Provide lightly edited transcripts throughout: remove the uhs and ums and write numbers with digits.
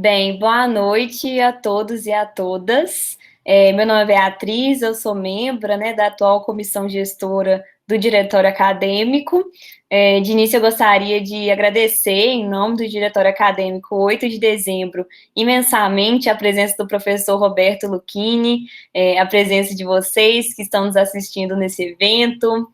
Bem, boa noite a todos e a todas. Meu nome é Beatriz, eu sou membro, né, da atual comissão gestora do Diretório Acadêmico. De início, eu gostaria de agradecer, em nome do Diretório Acadêmico 8 de dezembro, imensamente a presença do professor Roberto Lucchini, a presença de vocês que estão nos assistindo nesse evento.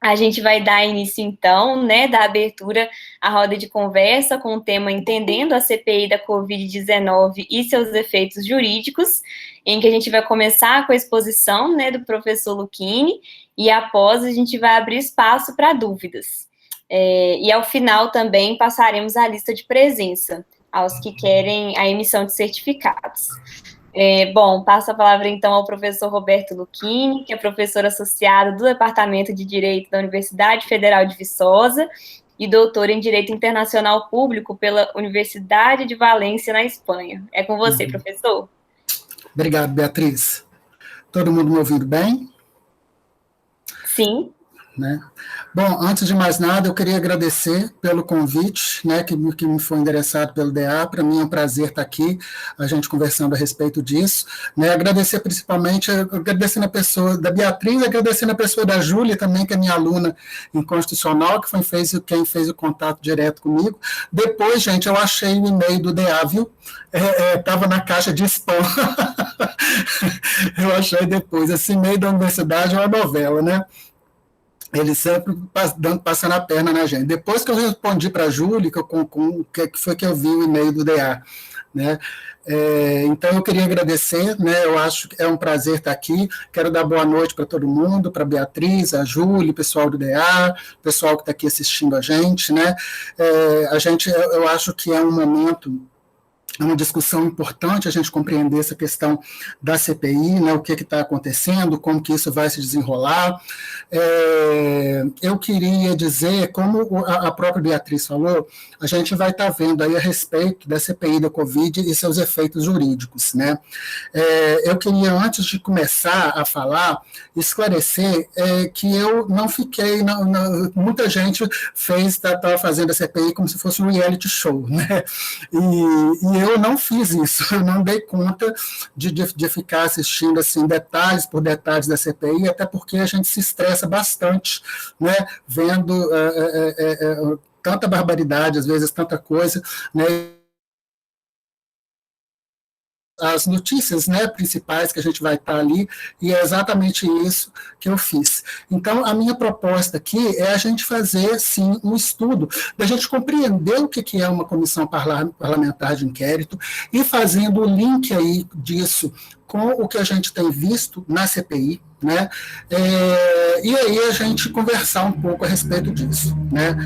A gente vai dar início, então, né, da abertura à roda de conversa com o tema Entendendo a CPI da Covid-19 e seus efeitos jurídicos, em que a gente vai começar com a exposição, né, do professor Lucchini, e após a gente vai abrir espaço para dúvidas. E ao final também passaremos a lista de presença aos que querem a emissão de certificados. Bom, passo a palavra então ao professor Roberto Lucchini, que é professor associado do Departamento de Direito da Universidade Federal de Viçosa e doutor em Direito Internacional Público pela Universidade de Valência, na Espanha. É com você, professor. Obrigado, Beatriz. Todo mundo me ouvindo bem? Sim. Né? Bom, antes de mais nada, eu queria agradecer pelo convite, né, que me foi endereçado pelo DA. Para mim é um prazer estar aqui, a gente conversando a respeito disso. Né? Agradecer principalmente, agradecendo a pessoa da Beatriz, agradecendo a pessoa da Júlia também, que é minha aluna em Constitucional, que quem fez o contato direto comigo. Depois, gente, eu achei o e-mail do DA, viu? Estava na caixa de spam. Eu achei depois. Esse e-mail da universidade é uma novela, né? Ele sempre passando a perna na gente. Depois que eu respondi para a Júlia, que foi que eu vi o e-mail do DA. Né? Então, eu queria agradecer, né? Eu acho que é um prazer estar aqui. Quero dar boa noite para todo mundo, para a Beatriz, a Júlia, pessoal do DA, pessoal que está aqui assistindo a gente. Né? Eu acho que é um momento, é uma discussão importante a gente compreender essa questão da CPI, né, o que está acontecendo, como que isso vai se desenrolar. Eu queria dizer, como a própria Beatriz falou, a gente vai estar vendo aí a respeito da CPI da Covid e seus efeitos jurídicos. Né? Eu queria, antes de começar a falar, esclarecer que eu não fiquei, muita gente estava fazendo a CPI como se fosse um reality show, né? E eu não fiz isso, eu não dei conta de ficar assistindo assim, detalhes por detalhes da CPI, até porque a gente se estressa bastante, né, vendo tanta barbaridade, às vezes tanta coisa, né, as notícias, né, principais que a gente vai estar ali, e é exatamente isso que eu fiz. Então, a minha proposta aqui é a gente fazer, sim, um estudo, da gente compreender o que é uma comissão parlamentar de inquérito, e fazendo o link aí disso com o que a gente tem visto na CPI, né, e aí a gente conversar um pouco a respeito disso, né.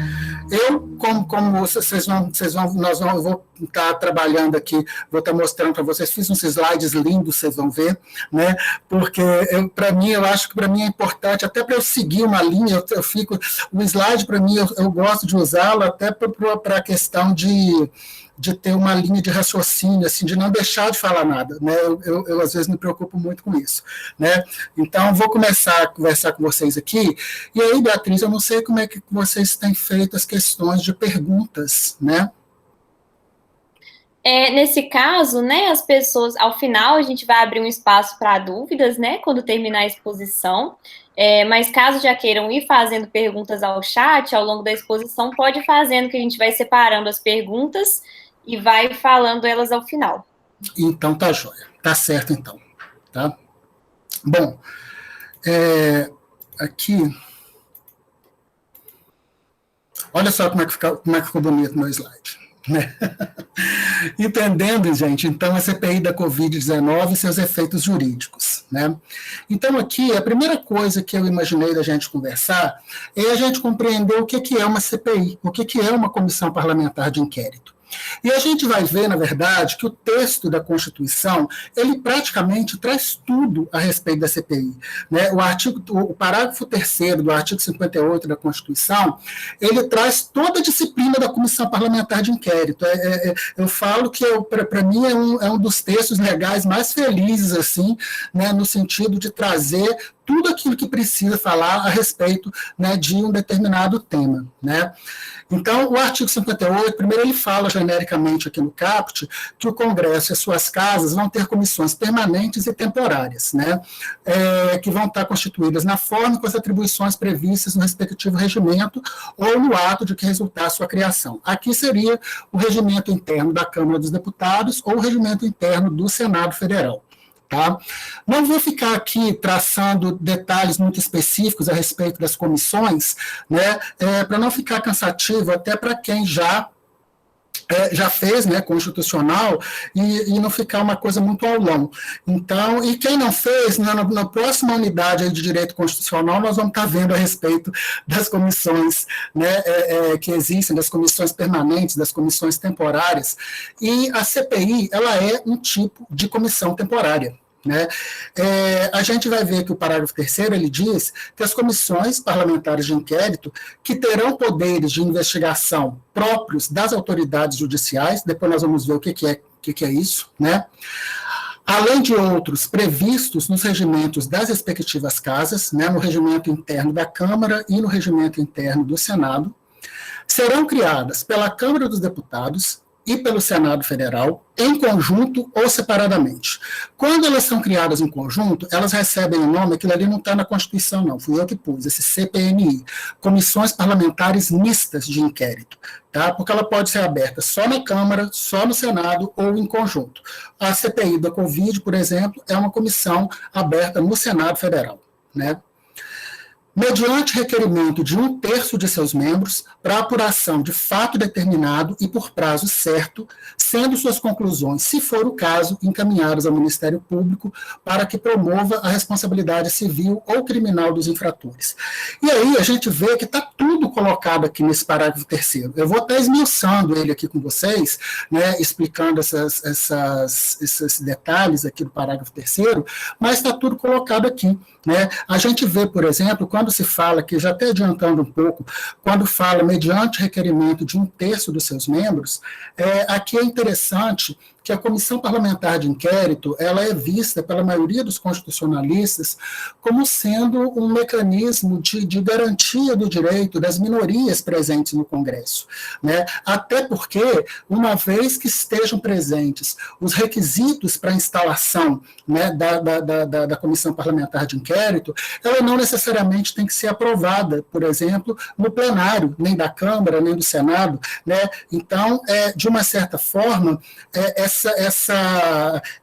Eu, como eu vou estar trabalhando aqui, vou estar mostrando para vocês, fiz uns slides lindos, vocês vão ver, né, porque eu acho que para mim é importante, até para eu seguir uma linha, o slide para mim, eu gosto de usá-lo até para a questão de ter uma linha de raciocínio, assim, de não deixar de falar nada, né? Eu às vezes me preocupo muito com isso, né? Então, vou começar a conversar com vocês aqui, e aí, Beatriz, eu não sei como é que vocês têm feito as questões de perguntas, né? Nesse caso, né, as pessoas, ao final, a gente vai abrir um espaço para dúvidas, né, quando terminar a exposição, mas caso já queiram ir fazendo perguntas ao chat, ao longo da exposição, pode ir fazendo, que a gente vai separando as perguntas e vai falando elas ao final. Então, tá joia. Tá certo, então. Tá? Bom, aqui... Olha só como é que ficou bonito o meu slide. Né? Entendendo, gente, então, a CPI da Covid-19 e seus efeitos jurídicos. Né? Então, aqui, a primeira coisa que eu imaginei da gente conversar é a gente compreender o que é uma CPI, o que é uma comissão parlamentar de inquérito. E a gente vai ver, na verdade, que o texto da Constituição, ele praticamente traz tudo a respeito da CPI. Né? O parágrafo 3º do artigo 58 da Constituição, ele traz toda a disciplina da Comissão Parlamentar de Inquérito. Eu falo que, para mim, é um dos textos legais mais felizes, assim, né, no sentido de trazer tudo aquilo que precisa falar a respeito, né, de um determinado tema, né? Então, o artigo 58, primeiro ele fala genericamente aqui no caput que o Congresso e as suas casas vão ter comissões permanentes e temporárias, né, que vão estar constituídas na forma e com as atribuições previstas no respectivo regimento ou no ato de que resultar a sua criação. Aqui seria o regimento interno da Câmara dos Deputados ou o regimento interno do Senado Federal. Tá? Não vou ficar aqui traçando detalhes muito específicos a respeito das comissões, né, para não ficar cansativo até para quem já fez, né, constitucional, e não ficar uma coisa muito ao longo. Então, e quem não fez, na próxima unidade aí de direito constitucional, nós vamos estar vendo a respeito das comissões, né, que existem, das comissões permanentes, das comissões temporárias, e a CPI, ela é um tipo de comissão temporária. Né? A gente vai ver que o parágrafo 3º ele diz que as comissões parlamentares de inquérito que terão poderes de investigação próprios das autoridades judiciais, depois nós vamos ver o que é isso, né? Além de outros previstos nos regimentos das respectivas casas, né, no regimento interno da Câmara e no regimento interno do Senado, serão criadas pela Câmara dos Deputados e pelo Senado Federal, em conjunto ou separadamente. Quando elas são criadas em conjunto, elas recebem o nome, aquilo ali não está na Constituição, não, fui eu que pus, esse CPMI, Comissões Parlamentares Mistas de Inquérito, tá? Porque ela pode ser aberta só na Câmara, só no Senado ou em conjunto. A CPI da Covid, por exemplo, é uma comissão aberta no Senado Federal, né? Mediante requerimento de 1/3 de seus membros, para apuração de fato determinado e por prazo certo, sendo suas conclusões, se for o caso, encaminhadas ao Ministério Público para que promova a responsabilidade civil ou criminal dos infratores. E aí a gente vê que está tudo colocado aqui nesse parágrafo 3º. Eu vou até esmiuçando ele aqui com vocês, né, explicando esses detalhes aqui do parágrafo 3º, mas está tudo colocado aqui. Né? A gente vê, por exemplo, quando se fala, que já até adiantando um pouco, quando fala mediante requerimento de 1/3 dos seus membros, aqui é interessante que a Comissão Parlamentar de Inquérito ela é vista pela maioria dos constitucionalistas como sendo um mecanismo de garantia do direito das minorias presentes no Congresso. Né? Até porque, uma vez que estejam presentes os requisitos para a instalação, né, da Comissão Parlamentar de Inquérito, ela não necessariamente tem que ser aprovada, por exemplo, no plenário, nem da Câmara, nem do Senado. Né? Então, de uma certa forma,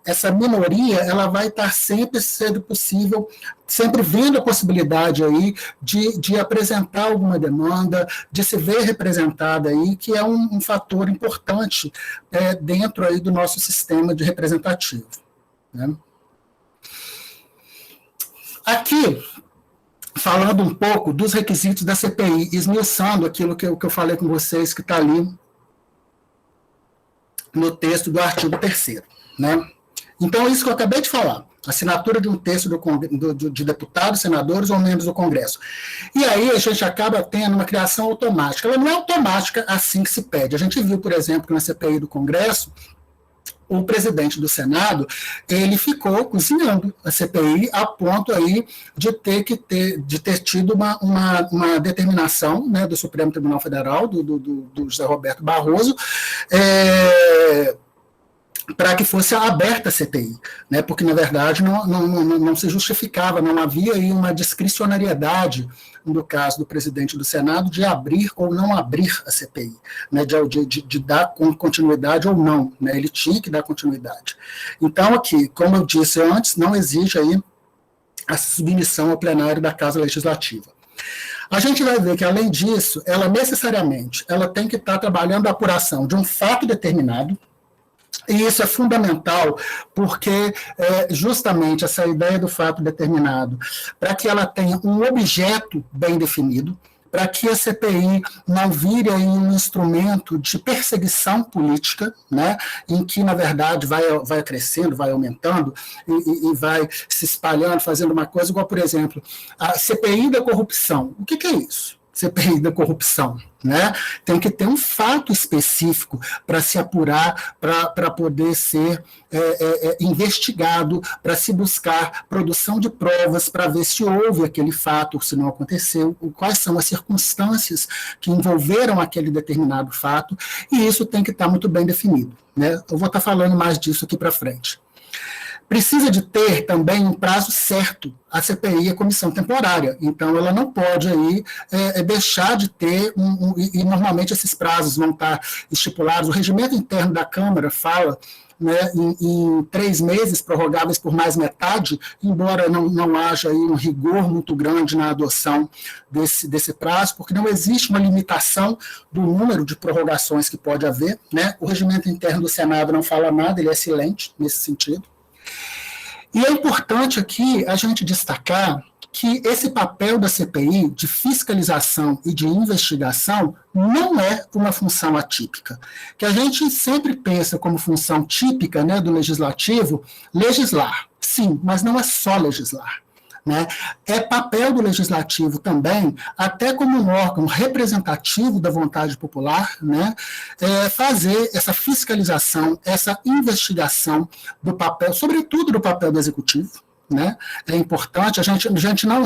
essa minoria ela vai estar sempre sendo possível, sempre vendo a possibilidade aí de apresentar alguma demanda, de se ver representada aí, que é um fator importante dentro aí do nosso sistema de representativo. Né? Aqui, falando um pouco dos requisitos da CPI, esmiuçando aquilo que eu falei com vocês, que está ali no texto do artigo 3º. Né? Então, isso que eu acabei de falar, assinatura de 1/3 de deputados, senadores ou membros do Congresso. E aí a gente acaba tendo uma criação automática. Ela não é automática assim que se pede. A gente viu, por exemplo, que na CPI do Congresso, o presidente do Senado, ele ficou cozinhando a CPI a ponto aí de ter tido uma determinação, né, do Supremo Tribunal Federal, do José Roberto Barroso, para que fosse aberta a CPI, né, porque, na verdade, não se justificava, não havia aí uma discricionariedade, no caso do presidente do Senado, de abrir ou não abrir a CPI, né, de dar continuidade ou não, né, ele tinha que dar continuidade. Então, aqui, como eu disse antes, não exige aí a submissão ao plenário da Casa Legislativa. A gente vai ver que, além disso, ela necessariamente tem que estar trabalhando a apuração de um fato determinado. E isso é fundamental, porque justamente essa ideia do fato determinado, para que ela tenha um objeto bem definido, para que a CPI não vire aí um instrumento de perseguição política, né, em que, na verdade, vai crescendo, vai aumentando e vai se espalhando, fazendo uma coisa igual, por exemplo, a CPI da corrupção. O que é isso? CPI da corrupção, né? Tem que ter um fato específico para se apurar, para poder ser investigado, para se buscar produção de provas, para ver se houve aquele fato, ou se não aconteceu, quais são as circunstâncias que envolveram aquele determinado fato, e isso tem que estar muito bem definido, né? Eu vou estar falando mais disso aqui para frente. Precisa de ter também um prazo certo. A CPI é comissão temporária, então ela não pode aí deixar de ter, e normalmente esses prazos vão estar estipulados. O regimento interno da Câmara fala, né, em 3 meses, prorrogáveis por mais metade, embora não haja aí um rigor muito grande na adoção desse prazo, porque não existe uma limitação do número de prorrogações que pode haver, né? O regimento interno do Senado não fala nada, ele é silente nesse sentido. E é importante aqui a gente destacar que esse papel da CPI de fiscalização e de investigação não é uma função atípica, que a gente sempre pensa como função típica, né, do legislativo, legislar, sim, mas não é só legislar. Né? É papel do legislativo também, até como um órgão representativo da vontade popular, né, fazer essa fiscalização, essa investigação do papel, sobretudo do papel do executivo. Né? É importante, a gente não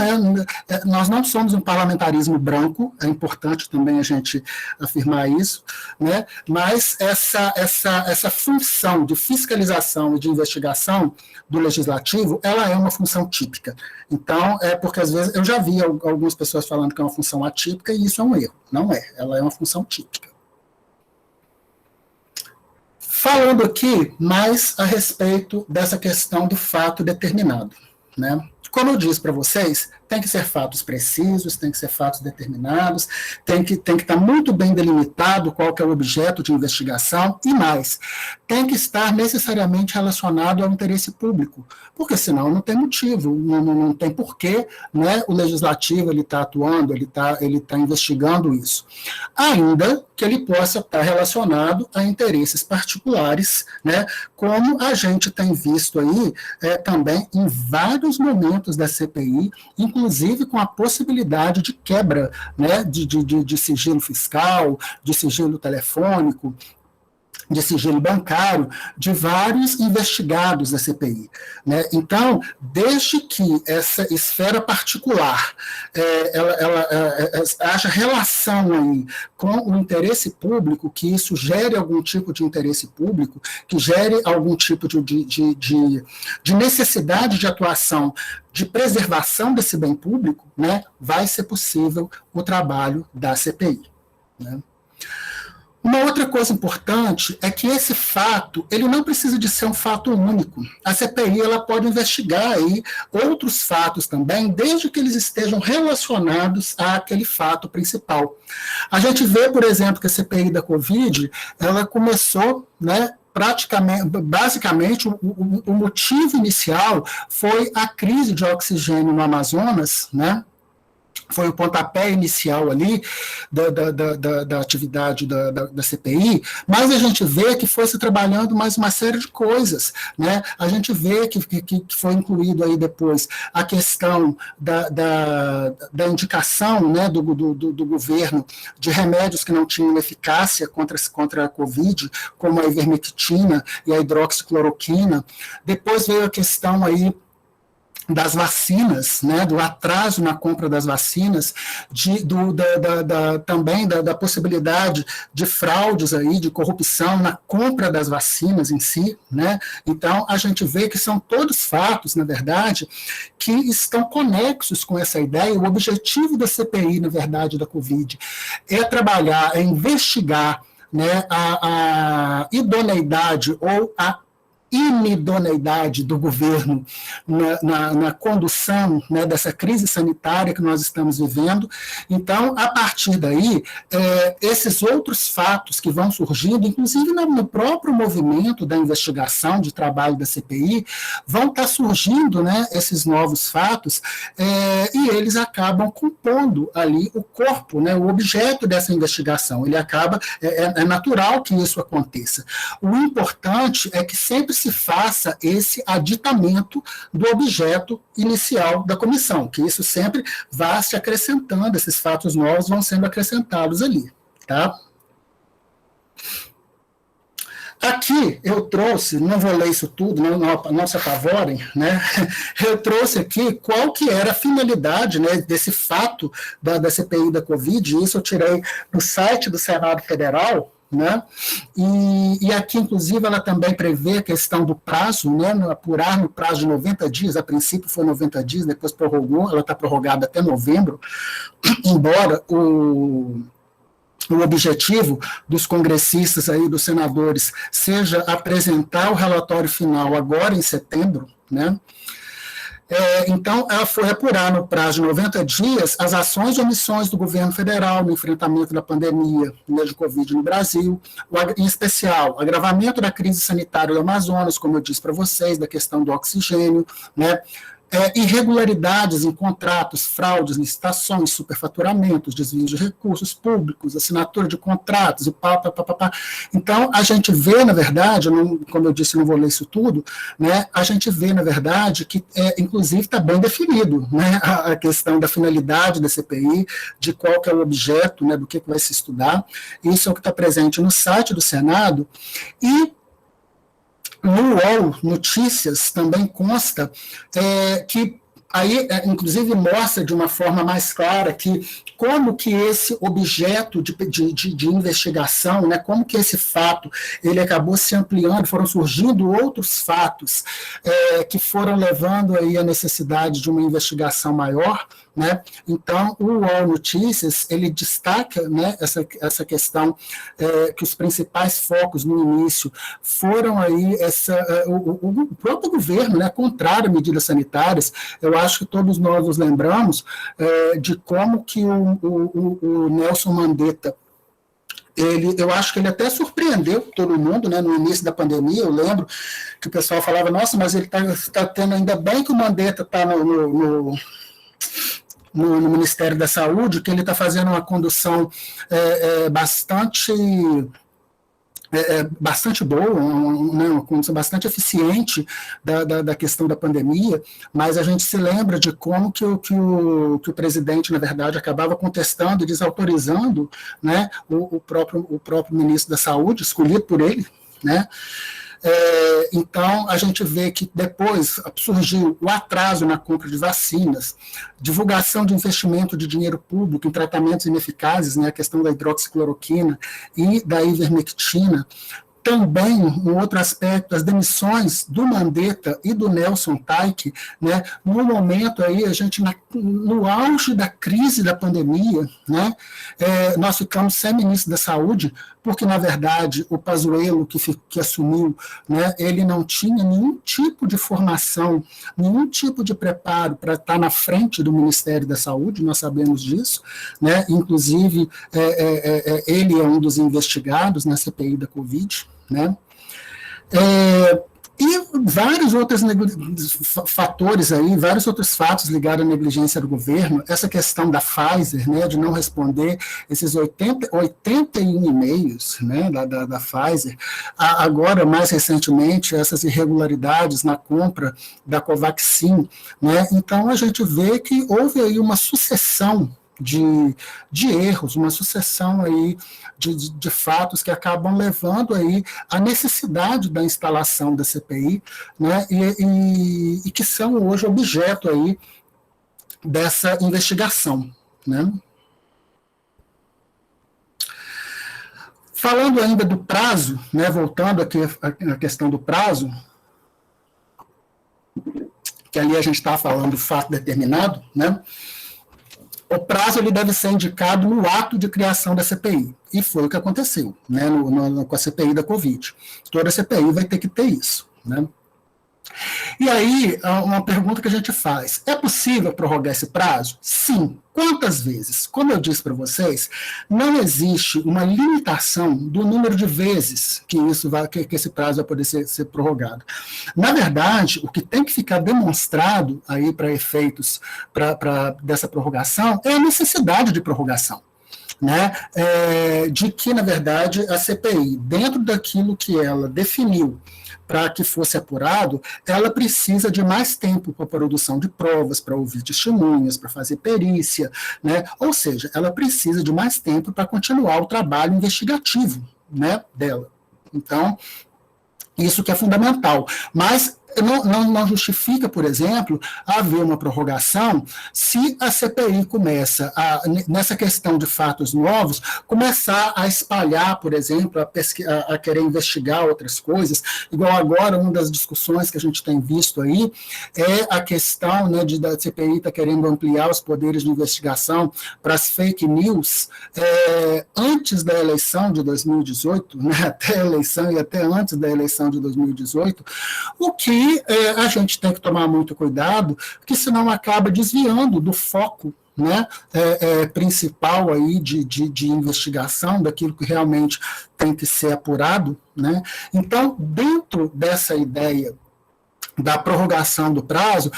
nós não somos um parlamentarismo branco, é importante também a gente afirmar isso, né? Mas essa função de fiscalização e de investigação do legislativo, ela é uma função típica. Então, porque às vezes eu já vi algumas pessoas falando que é uma função atípica, e isso é um erro. Não é, ela é uma função típica. Falando aqui mais a respeito dessa questão do fato determinado, né? Como eu disse para vocês, tem que ser fatos precisos, tem que ser fatos determinados, tem que estar muito bem delimitado qual que é o objeto de investigação, e mais, tem que estar necessariamente relacionado ao interesse público, porque senão não tem motivo, não tem porquê, né, o legislativo está atuando, ele tá investigando isso. Ainda que ele possa estar relacionado a interesses particulares, né, como a gente tem visto aí também em vários momentos da CPI, inclusive com a possibilidade de quebra, né, de sigilo fiscal, de sigilo telefônico, de sigilo bancário, de vários investigados da CPI. Né? Então, desde que essa esfera particular haja relação aí com o interesse público, que isso gere algum tipo de interesse público, que gere algum tipo de necessidade de atuação, de preservação desse bem público, né, vai ser possível o trabalho da CPI. Né? Uma outra coisa importante é que esse fato, ele não precisa de ser um fato único. A CPI ela pode investigar aí outros fatos também, desde que eles estejam relacionados àquele fato principal. A gente vê, por exemplo, que a CPI da Covid, ela começou, né, basicamente, o motivo inicial foi a crise de oxigênio no Amazonas, né? Foi o pontapé inicial ali da atividade da CPI, mas a gente vê que foi se trabalhando mais uma série de coisas, né? A gente vê que foi incluído aí depois a questão da indicação, né, do governo de remédios que não tinham eficácia contra a Covid, como a ivermectina e a hidroxicloroquina. Depois veio a questão aí das vacinas, né, do atraso na compra das vacinas, também da possibilidade de fraudes aí, de corrupção na compra das vacinas em si, né? Então a gente vê que são todos fatos, na verdade, que estão conexos com essa ideia. O objetivo da CPI, na verdade, da Covid, é trabalhar, é investigar, né, a idoneidade ou a inidoneidade do governo na condução, né, dessa crise sanitária que nós estamos vivendo. Então, a partir daí, esses outros fatos que vão surgindo, inclusive no próprio movimento da investigação, de trabalho da CPI, vão estar surgindo, né, esses novos fatos, e eles acabam compondo ali o corpo, né, o objeto dessa investigação. Ele acaba, é natural que isso aconteça. O importante é que sempre se faça esse aditamento do objeto inicial da comissão, que isso sempre vai se acrescentando, esses fatos novos vão sendo acrescentados ali, tá? Aqui eu trouxe, não vou ler isso tudo, não se apavorem, né? Eu trouxe aqui qual que era a finalidade, né, desse fato da CPI da Covid, isso eu tirei do site do Senado Federal, né? E aqui, inclusive, ela também prevê a questão do prazo, né, apurar no prazo de 90 dias, a princípio foi 90 dias, depois prorrogou, ela está prorrogada até novembro, embora o objetivo dos congressistas aí, dos senadores, seja apresentar o relatório final agora em setembro, né? Então, ela foi apurar no prazo de 90 dias as ações e omissões do governo federal no enfrentamento da pandemia, né, de Covid no Brasil, em especial, o agravamento da crise sanitária do Amazonas, como eu disse para vocês, da questão do oxigênio, né? Irregularidades em contratos, fraudes, licitações, superfaturamentos, desvios de recursos públicos, assinatura de contratos, e pá. Então, a gente vê, na verdade, como eu disse, não vou ler isso tudo, né, a gente vê, na verdade, que, inclusive, está bem definido, né, a questão da finalidade da CPI, de qual que é o objeto, né, do que vai se estudar. Isso é o que está presente no site do Senado, e no UOL Notícias também consta que aí, inclusive, mostra de uma forma mais clara que como que esse objeto de investigação, né, como que esse fato ele acabou se ampliando, foram surgindo outros fatos que foram levando aí a necessidade de uma investigação maior, né? Então, o UOL Notícias, ele destaca, né, essa questão que os principais focos no início foram aí o próprio governo, né, contrário a medidas sanitárias. Eu acho que todos nós nos lembramos de como que o Nelson Mandetta, eu acho que ele até surpreendeu todo mundo, né, no início da pandemia. Eu lembro que o pessoal falava, nossa, mas ele está tendo, ainda bem que o Mandetta está no Ministério da Saúde, que ele está fazendo uma condução bastante boa, uma condição bastante eficiente da questão da pandemia, mas a gente se lembra de como que o presidente, na verdade, acabava contestando e desautorizando, né, o próprio ministro da Saúde, escolhido por ele, né? Então, a gente vê que depois surgiu o atraso na compra de vacinas, divulgação de investimento de dinheiro público em tratamentos ineficazes, né, a questão da hidroxicloroquina e da ivermectina. Também, um outro aspecto, as demissões do Mandetta e do Nelson Taik, né, no momento aí, a gente, no auge da crise da pandemia, né, nós ficamos sem ministro da Saúde, porque, na verdade, o Pazuello, que assumiu, né, ele não tinha nenhum tipo de formação, nenhum tipo de preparo para estar na frente do Ministério da Saúde, nós sabemos disso, né, inclusive, ele é um dos investigados na CPI da Covid, né? E vários outros fatores aí, vários outros fatos ligados à negligência do governo, essa questão da Pfizer, né, de não responder esses 81 e-mails, né, da Pfizer, agora, mais recentemente, essas irregularidades na compra da Covaxin, né, então a gente vê que houve aí uma sucessão de erros, uma sucessão aí de fatos que acabam levando aí a necessidade da instalação da CPI, né, e que são hoje objeto aí dessa investigação, né. Falando ainda do prazo, né, voltando aqui à questão do prazo, que ali a gente está falando do fato determinado, né, o prazo ele deve ser indicado no ato de criação da CPI. E foi o que aconteceu, né, com a CPI da Covid. Toda CPI vai ter que ter isso, né. E aí, uma pergunta que a gente faz, é possível prorrogar esse prazo? Sim. Quantas vezes? Como eu disse para vocês, não existe uma limitação do número de vezes que esse prazo vai poder ser prorrogado. Na verdade, o que tem que ficar demonstrado aí para efeitos dessa prorrogação é a necessidade de prorrogação, né, de que, na verdade, a CPI, dentro daquilo que ela definiu para que fosse apurado, ela precisa de mais tempo para a produção de provas, para ouvir testemunhas, para fazer perícia, né, ou seja, ela precisa de mais tempo para continuar o trabalho investigativo, né, dela. Então, isso que é fundamental. Mas não justifica, por exemplo, haver uma prorrogação se a CPI começa, nessa questão de fatos novos, começar a espalhar, por exemplo, a querer investigar outras coisas, igual agora, uma das discussões que a gente tem visto aí é a questão, né, da CPI está querendo ampliar os poderes de investigação para as fake news antes da eleição de 2018, né, até a eleição e até antes da eleição de 2018, o que a gente tem que tomar muito cuidado, porque senão acaba desviando do foco, né, principal aí de investigação, daquilo que realmente tem que ser apurado, né. Então, dentro dessa ideia da prorrogação do prazo,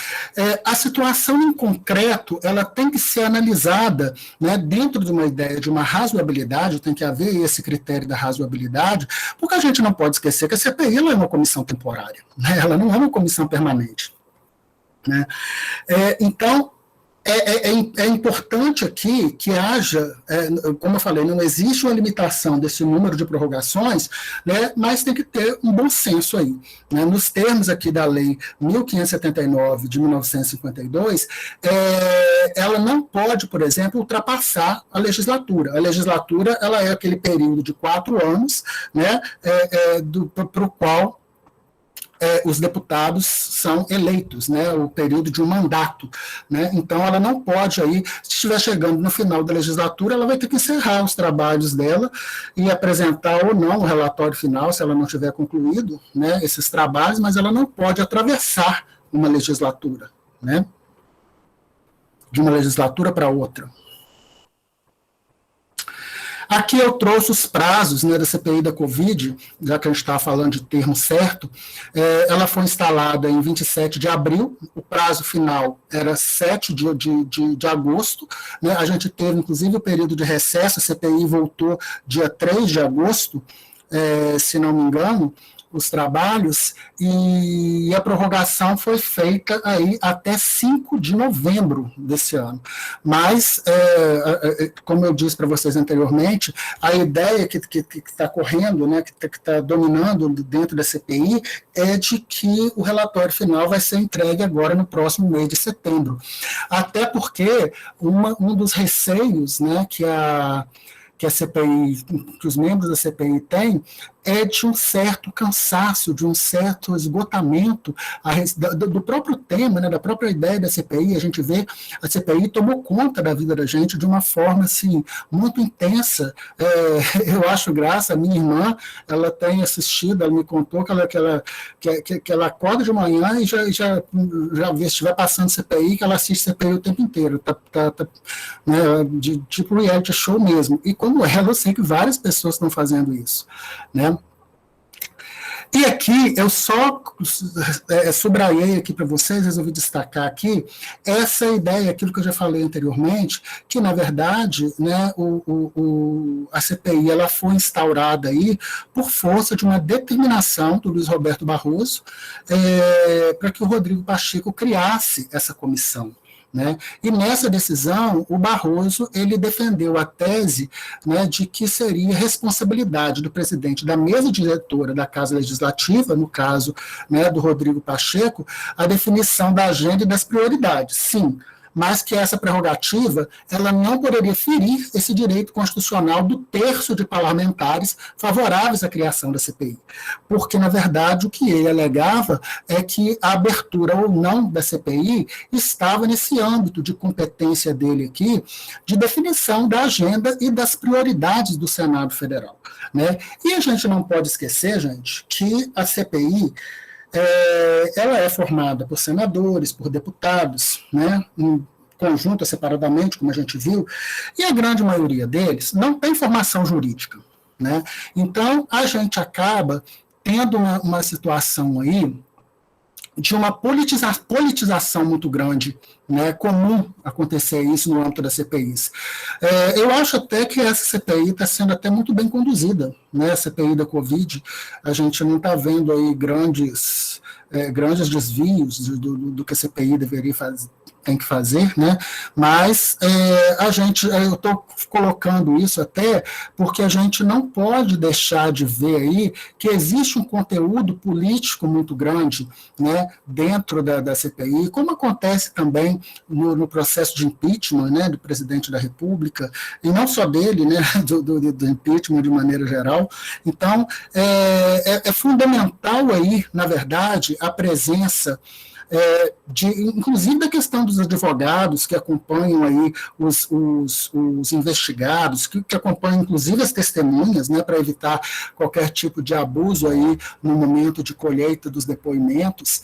a situação em concreto ela tem que ser analisada, né, dentro de uma ideia de uma razoabilidade, tem que haver esse critério da razoabilidade, porque a gente não pode esquecer que a CPI ela é uma comissão temporária, né, ela não é uma comissão permanente, né. Então, é importante aqui que haja, como eu falei, não existe uma limitação desse número de prorrogações, né, mas tem que ter um bom senso aí. Né, nos termos aqui da Lei 1579 de 1952, ela não pode, por exemplo, ultrapassar a legislatura. A legislatura ela é aquele período de 4 anos, né, para o qual os deputados são eleitos, né, o período de um mandato, né, então ela não pode aí, se estiver chegando no final da legislatura, ela vai ter que encerrar os trabalhos dela e apresentar ou não o relatório final, se ela não tiver concluído, né, esses trabalhos, mas ela não pode atravessar uma legislatura, né, de uma legislatura para outra. Aqui eu trouxe os prazos, né, da CPI da Covid, já que a gente está falando de termo certo. Ela foi instalada em 27 de abril, o prazo final era 7 de agosto, né, a gente teve, inclusive, o período de recesso, a CPI voltou dia 3 de agosto, se não me engano, os trabalhos, e a prorrogação foi feita aí até 5 de novembro desse ano. Mas, como eu disse para vocês anteriormente, a ideia que está correndo, né, que está dominando dentro da CPI, é de que o relatório final vai ser entregue agora no próximo mês de setembro. Até porque um dos receios, né, que a CPI, que os membros da CPI têm, é de um certo cansaço, de um certo esgotamento do próprio tema, né, da própria ideia da CPI. A gente vê a CPI tomou conta da vida da gente de uma forma assim, muito intensa. Eu acho graça, a minha irmã, ela tem assistido, ela me contou que ela acorda de manhã e já vê, se estiver passando CPI, que ela assiste CPI o tempo inteiro, né, tipo reality show mesmo. E como ela, eu sei que várias pessoas estão fazendo isso, né? E aqui eu só subraiei aqui para vocês, resolvi destacar aqui essa ideia, aquilo que eu já falei anteriormente, que na verdade, né, a CPI ela foi instaurada aí por força de uma determinação do Luiz Roberto Barroso para que o Rodrigo Pacheco criasse essa comissão. Né? E nessa decisão, o Barroso ele defendeu a tese, né, de que seria responsabilidade do presidente da mesa diretora da Casa Legislativa, no caso, né, do Rodrigo Pacheco, a definição da agenda e das prioridades. Sim, mas que essa prerrogativa ela não poderia ferir esse direito constitucional do terço de parlamentares favoráveis à criação da CPI. Porque, na verdade, o que ele alegava é que a abertura ou não da CPI estava nesse âmbito de competência dele aqui, de definição da agenda e das prioridades do Senado Federal. Né? E a gente não pode esquecer, gente, que a CPI ela é formada por senadores, por deputados, né, em conjunto, separadamente, como a gente viu, e a grande maioria deles não tem formação jurídica. Né? Então, a gente acaba tendo uma situação aí de uma politização muito grande, né? É comum acontecer isso no âmbito das CPIs. Eu acho até que essa CPI está sendo até muito bem conduzida, né? A CPI da Covid, a gente não está vendo aí grandes desvios do que a CPI deveria fazer, tem que fazer, né? Mas eu estou colocando isso até porque a gente não pode deixar de ver aí que existe um conteúdo político muito grande, né, dentro da CPI, como acontece também no processo de impeachment, né, do presidente da República, e não só dele, né, do impeachment de maneira geral. Então, é fundamental aí, na verdade, a presença inclusive da questão dos advogados que acompanham aí os investigados, que acompanham inclusive as testemunhas, né, para evitar qualquer tipo de abuso aí no momento de colheita dos depoimentos.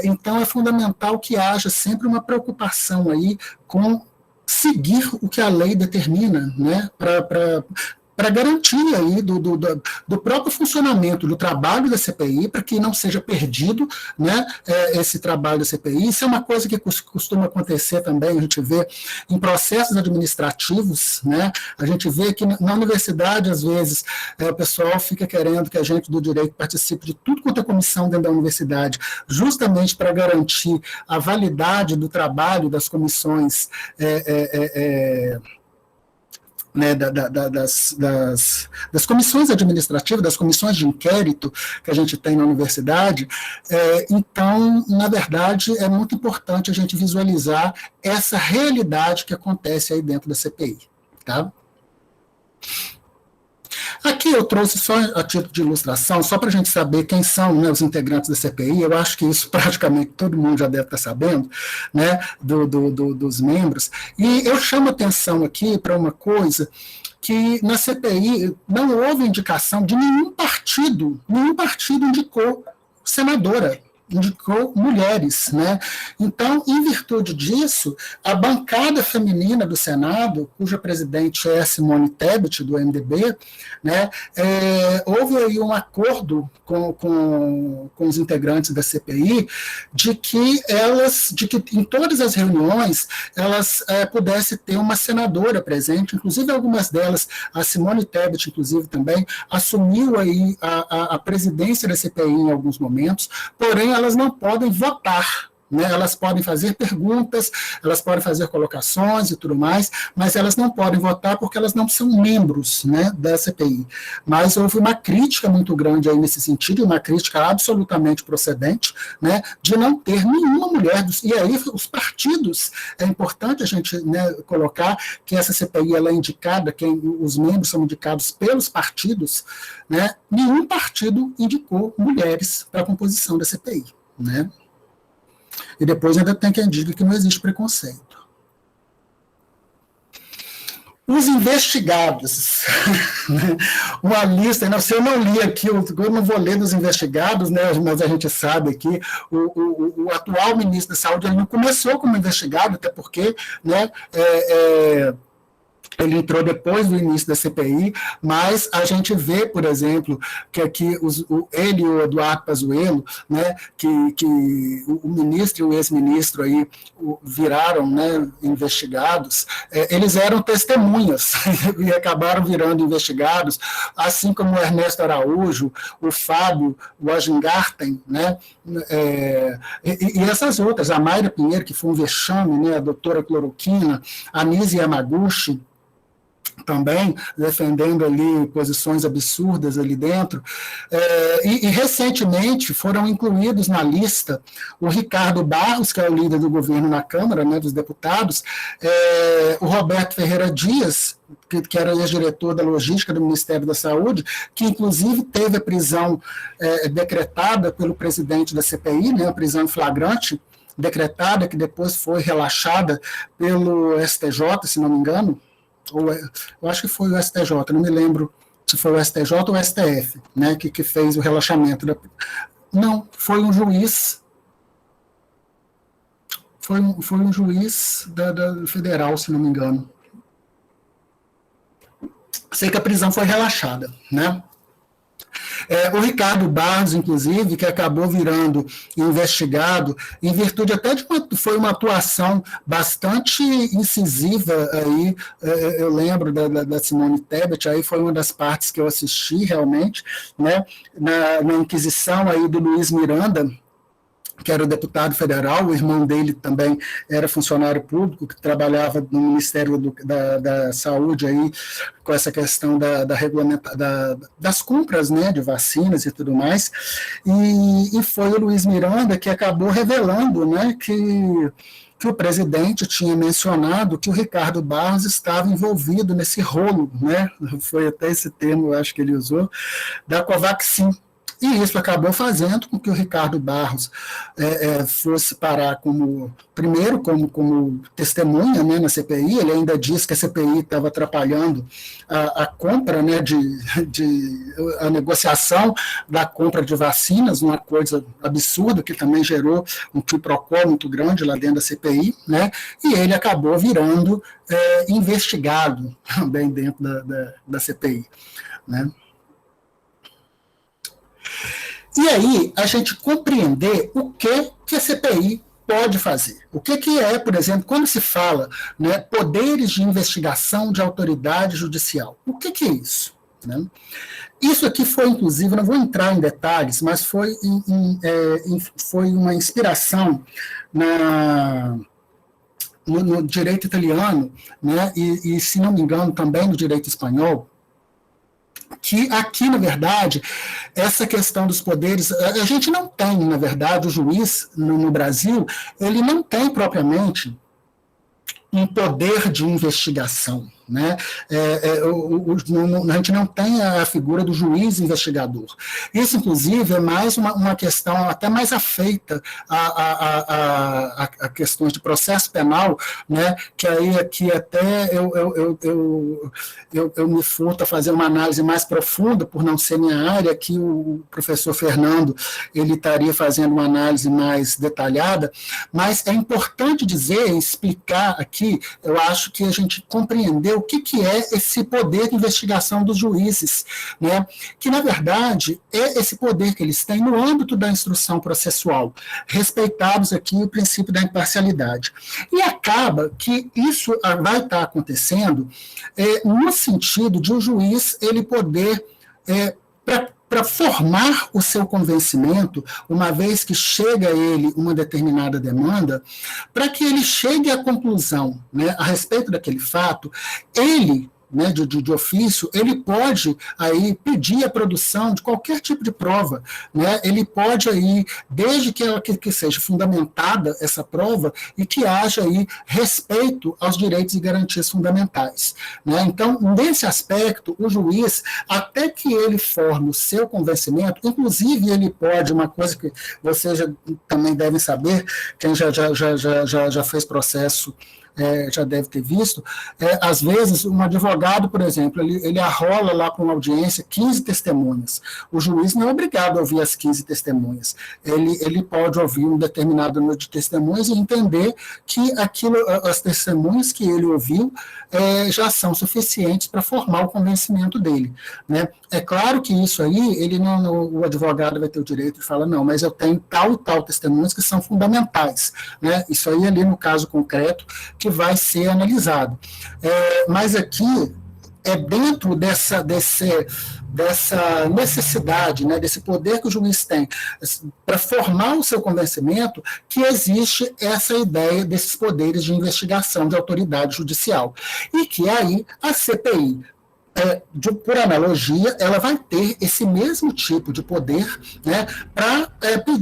Então é fundamental que haja sempre uma preocupação aí com seguir o que a lei determina, né, para garantir aí do próprio funcionamento do trabalho da CPI, para que não seja perdido, né, esse trabalho da CPI. Isso é uma coisa que costuma acontecer também, a gente vê em processos administrativos, né, a gente vê que na universidade, às vezes, o pessoal fica querendo que a gente do direito participe de tudo quanto é comissão dentro da universidade, justamente para garantir a validade do trabalho das comissões né, das comissões administrativas, das comissões de inquérito que a gente tem na universidade. Então, na verdade, é muito importante a gente visualizar essa realidade que acontece aí dentro da CPI. Tá? Aqui eu trouxe só a título de ilustração, só para a gente saber quem são, né, os integrantes da CPI. Eu acho que isso praticamente todo mundo já deve estar sabendo, né, dos membros. E eu chamo atenção aqui para uma coisa, que na CPI não houve indicação de nenhum partido indicou senadora, indicou mulheres, né? Então, em virtude disso, a bancada feminina do Senado, cuja presidente é Simone Tebet, do MDB, né, houve aí um acordo com os integrantes da CPI de que em todas as reuniões elas pudessem ter uma senadora presente, inclusive algumas delas, a Simone Tebet, inclusive também, assumiu aí a presidência da CPI em alguns momentos, porém elas não podem votar, né? Elas podem fazer perguntas, elas podem fazer colocações e tudo mais, mas elas não podem votar porque elas não são membros, né, da CPI. Mas houve uma crítica muito grande aí nesse sentido, uma crítica absolutamente procedente, né, de não ter nenhuma mulher. E aí os partidos, é importante a gente, né, colocar que essa CPI ela é indicada, os membros são indicados pelos partidos, né, nenhum partido indicou mulheres para a composição da CPI, né? E depois ainda tem quem diga que não existe preconceito. Os investigados, uma lista, se eu não li aqui, eu não vou ler dos investigados, né, mas a gente sabe que o atual ministro da Saúde ele não começou como investigado, até porque, né, ele entrou depois do início da CPI, mas a gente vê, por exemplo, que aqui ele e o Eduardo Pazuello, né, que o ministro e o ex-ministro aí viraram, né, investigados, eles eram testemunhas e acabaram virando investigados, assim como o Ernesto Araújo, o Fábio, o Agingarten, né, e essas outras, a Mayra Pinheiro, que foi um vexame, né, a doutora Cloroquina, a Nise Yamaguchi, também defendendo ali posições absurdas ali dentro, e recentemente foram incluídos na lista o Ricardo Barros, que é o líder do governo na Câmara, né, dos deputados, o Roberto Ferreira Dias, que era ex-diretor da logística do Ministério da Saúde, que inclusive teve a prisão decretada pelo presidente da CPI, né, a prisão em flagrante, decretada, que depois foi relaxada pelo STJ, se não me engano, eu acho que foi o STJ, não me lembro se foi o STJ ou o STF, né, que fez o relaxamento. Não, foi um juiz, foi um juiz da federal, se não me engano. Sei que a prisão foi relaxada, né? O Ricardo Barros, inclusive, que acabou virando investigado, em virtude até de foi uma atuação bastante incisiva aí, eu lembro da Simone Tebet, aí foi uma das partes que eu assisti realmente, né, na Inquisição aí do Luiz Miranda, que era o deputado federal, o irmão dele também era funcionário público, que trabalhava no Ministério da Saúde aí, com essa questão das compras, né, de vacinas e tudo mais, e foi o Luiz Miranda que acabou revelando, né, que o presidente tinha mencionado que o Ricardo Barros estava envolvido nesse rolo, né, foi até esse termo, eu acho que ele usou, da Covaxin. E isso acabou fazendo com que o Ricardo Barros fosse parar primeiro como testemunha, né, na CPI. Ele ainda disse que a CPI estava atrapalhando a compra, né, a negociação da compra de vacinas, uma coisa absurda que também gerou um quiprocó muito grande lá dentro da CPI, né, e ele acabou virando investigado também dentro da CPI, né. E aí, a gente compreender o que a CPI pode fazer. O que é, por exemplo, quando se fala, né, poderes de investigação de autoridade judicial. O que é isso? Né? Isso aqui foi, inclusive, não vou entrar em detalhes, mas foi uma inspiração no direito italiano, né, e, se não me engano, também no direito espanhol, que aqui, na verdade, essa questão dos poderes, a gente não tem, na verdade, o juiz no Brasil, ele não tem propriamente um poder de investigação, né? A gente não tem a figura do juiz investigador. Isso, inclusive, é mais uma questão até mais afeita a questões de processo penal, né? Que aí aqui até eu me furto a fazer uma análise mais profunda, por não ser minha área, que o professor Fernando ele estaria fazendo uma análise mais detalhada, mas é importante dizer, explicar aqui, eu acho que a gente compreendeu o que é esse poder de investigação dos juízes, né? Que, na verdade, é esse poder que eles têm no âmbito da instrução processual, respeitados aqui o princípio da imparcialidade. E acaba que isso vai estar acontecendo no sentido de o juiz ele poder, para formar o seu convencimento, uma vez que chega a ele uma determinada demanda, para que ele chegue à conclusão, né, a respeito daquele fato, ele, né, de ofício, ele pode aí pedir a produção de qualquer tipo de prova, né, ele pode aí, desde que seja fundamentada essa prova e que haja aí respeito aos direitos e garantias fundamentais, né. Então, nesse aspecto, o juiz, até que ele forme o seu convencimento, inclusive ele pode, uma coisa que vocês também devem saber, quem já fez processo já deve ter visto, às vezes um advogado, por exemplo, ele arrola lá para uma audiência 15 testemunhas. O juiz não é obrigado a ouvir as 15 testemunhas. Ele pode ouvir um determinado número de testemunhas e entender que as testemunhas que ele ouviu já são suficientes para formar o convencimento dele, né? É claro que isso aí, o advogado vai ter o direito de falar, não, mas eu tenho tal e tal testemunhas que são fundamentais, né? Isso aí ali no caso concreto que vai ser analisado. Mas aqui é dentro dessa necessidade, né, desse poder que o juiz tem para formar o seu convencimento, que existe essa ideia desses poderes de investigação de autoridade judicial. E que aí a CPI, por analogia, ela vai ter esse mesmo tipo de poder, né, para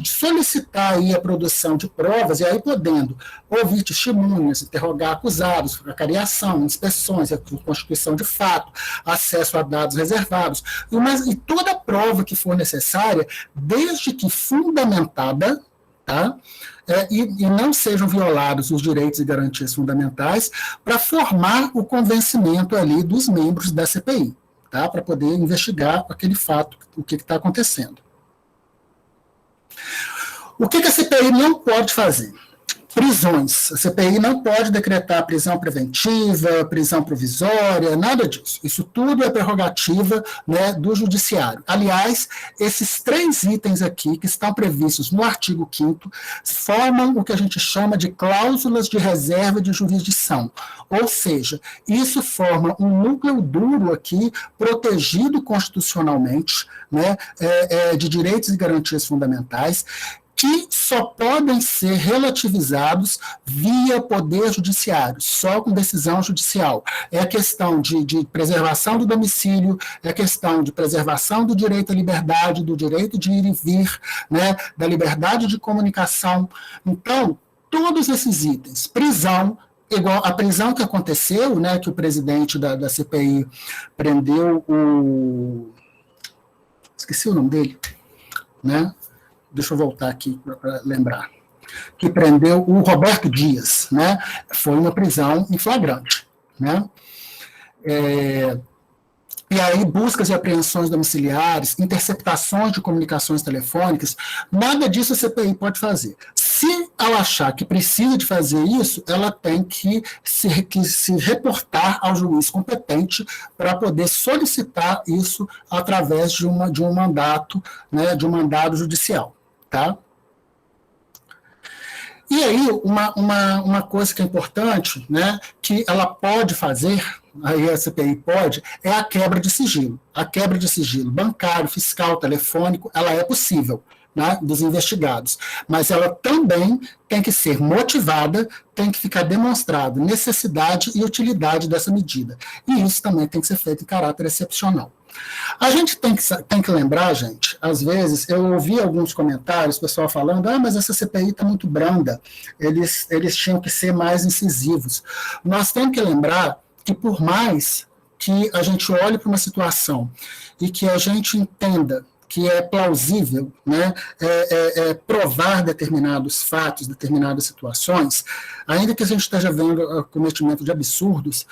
solicitar aí a produção de provas, e aí podendo ouvir testemunhas, interrogar acusados, acariação, inspeções, constituição de fato, acesso a dados reservados, e toda prova que for necessária, desde que fundamentada, tá? E não sejam violados os direitos e garantias fundamentais para formar o convencimento ali dos membros da CPI, tá? Para poder investigar aquele fato, o que está acontecendo. O que a CPI não pode fazer? Prisões. A CPI não pode decretar prisão preventiva, prisão provisória, nada disso. Isso tudo é prerrogativa, né, do judiciário. Aliás, esses 3 itens aqui, que estão previstos no artigo 5º, formam o que a gente chama de cláusulas de reserva de jurisdição. Ou seja, isso forma um núcleo duro aqui, protegido constitucionalmente, né, de direitos e garantias fundamentais, que só podem ser relativizados via poder judiciário, só com decisão judicial. É a questão de preservação do domicílio, é a questão de preservação do direito à liberdade, do direito de ir e vir, né, da liberdade de comunicação. Então, todos esses itens, prisão, igual a prisão que aconteceu, né, que o presidente da CPI prendeu esqueci o nome dele, né? Deixa eu voltar aqui para lembrar, que prendeu o Roberto Dias, né? Foi uma prisão em flagrante, né? E aí, buscas e apreensões domiciliares, interceptações de comunicações telefônicas, nada disso a CPI pode fazer. Se ela achar que precisa de fazer isso, ela tem que se reportar ao juiz competente para poder solicitar isso através de um mandato, né, de um mandado judicial. Tá? E aí, uma coisa que é importante, né, que ela pode fazer, aí a CPI pode, é a quebra de sigilo. A quebra de sigilo bancário, fiscal, telefônico, ela é possível, né, dos investigados. Mas ela também tem que ser motivada, tem que ficar demonstrado necessidade e utilidade dessa medida. E isso também tem que ser feito em caráter excepcional. A gente tem que lembrar, gente, às vezes, eu ouvi alguns comentários, pessoal falando, mas essa CPI está muito branda, eles tinham que ser mais incisivos. Nós temos que lembrar que, por mais que a gente olhe para uma situação e que a gente entenda que é plausível, né, provar determinados fatos, determinadas situações, ainda que a gente esteja vendo o cometimento de absurdos,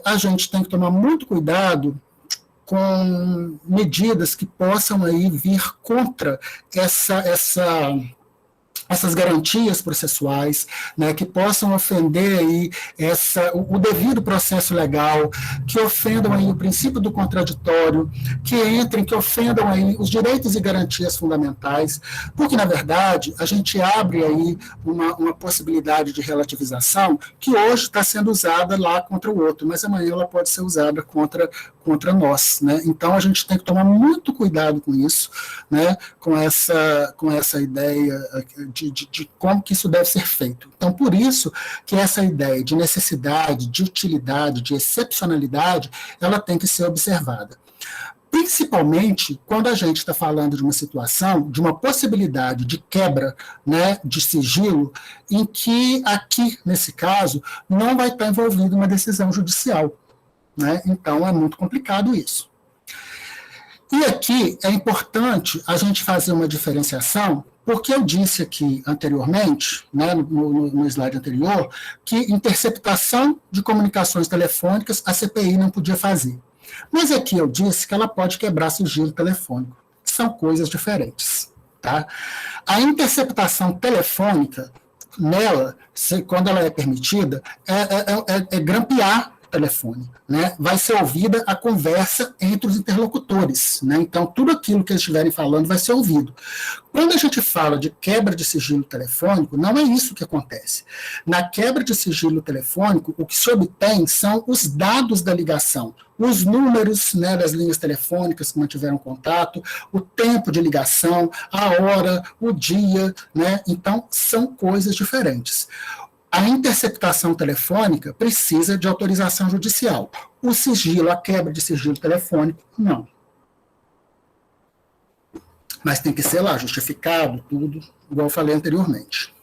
a gente tem que tomar muito cuidado com medidas que possam aí vir contra essas garantias processuais, né, que possam ofender aí o devido processo legal, que ofendam aí o princípio do contraditório, que ofendam aí os direitos e garantias fundamentais, porque, na verdade, a gente abre aí uma possibilidade de relativização que hoje está sendo usada lá contra o outro, mas amanhã ela pode ser usada contra nós, né? Então a gente tem que tomar muito cuidado com isso, né? Com essa ideia de como que isso deve ser feito. Então, por isso que essa ideia de necessidade, de utilidade, de excepcionalidade, ela tem que ser observada. Principalmente quando a gente está falando de uma situação, de uma possibilidade de quebra, né, de sigilo, em que aqui, nesse caso, não vai estar envolvida uma decisão judicial, né? Então, é muito complicado isso. E aqui é importante a gente fazer uma diferenciação, porque eu disse aqui anteriormente, né, no slide anterior, que interceptação de comunicações telefônicas a CPI não podia fazer. Mas aqui eu disse que ela pode quebrar sigilo telefônico. São coisas diferentes. Tá? A interceptação telefônica, nela, quando ela é permitida, é grampear telefone, né? Vai ser ouvida a conversa entre os interlocutores, né? Então, tudo aquilo que eles estiverem falando vai ser ouvido. Quando a gente fala de quebra de sigilo telefônico, não é isso que acontece. Na quebra de sigilo telefônico, o que se obtém são os dados da ligação, os números, né, das linhas telefônicas que mantiveram contato, o tempo de ligação, a hora, o dia, né? Então, são coisas diferentes. A interceptação telefônica precisa de autorização judicial. O sigilo, a quebra de sigilo telefônico, não. Mas tem que ser lá, justificado, tudo, igual eu falei anteriormente.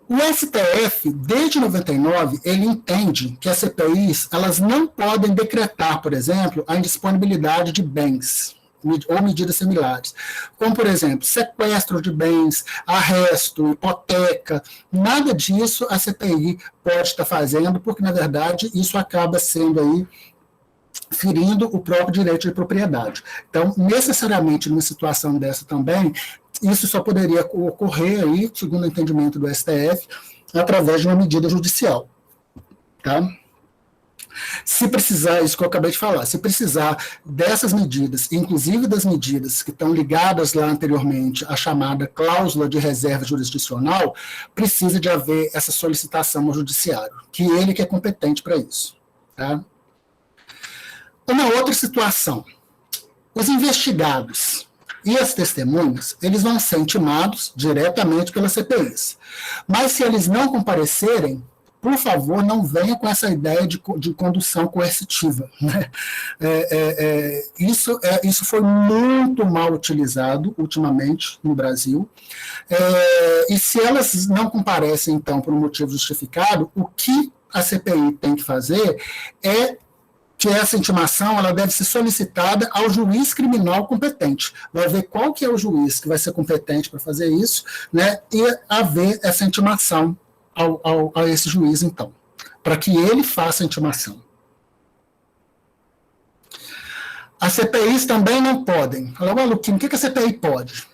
O STF, desde 99, ele entende que as CPIs elas não podem decretar, por exemplo, a indisponibilidade de bens ou medidas similares, como, por exemplo, sequestro de bens, arresto, hipoteca, nada disso a CPI pode estar fazendo, porque, na verdade, isso acaba sendo aí ferindo o próprio direito de propriedade. Então, necessariamente, numa situação dessa também, isso só poderia ocorrer aí, segundo o entendimento do STF, através de uma medida judicial. Tá? Se precisar, isso que eu acabei de falar, se precisar dessas medidas, inclusive das medidas que estão ligadas lá anteriormente à chamada cláusula de reserva jurisdicional, precisa de haver essa solicitação ao judiciário, que ele que é competente para isso. Tá? Uma outra situação, os investigados e as testemunhas, eles vão ser intimados diretamente pelas CPIs. Mas se eles não comparecerem, por favor, não venha com essa ideia de condução coercitiva. Né? Isso foi muito mal utilizado ultimamente no Brasil. E se elas não comparecem, então, por um motivo justificado, o que a CPI tem que fazer é que essa intimação ela deve ser solicitada ao juiz criminal competente. Vai ver qual que é o juiz que vai ser competente para fazer isso, né, e haver essa intimação a esse juiz, então, para que ele faça a intimação. As CPIs também não podem. Fala, Luquinho, o que a CPI pode?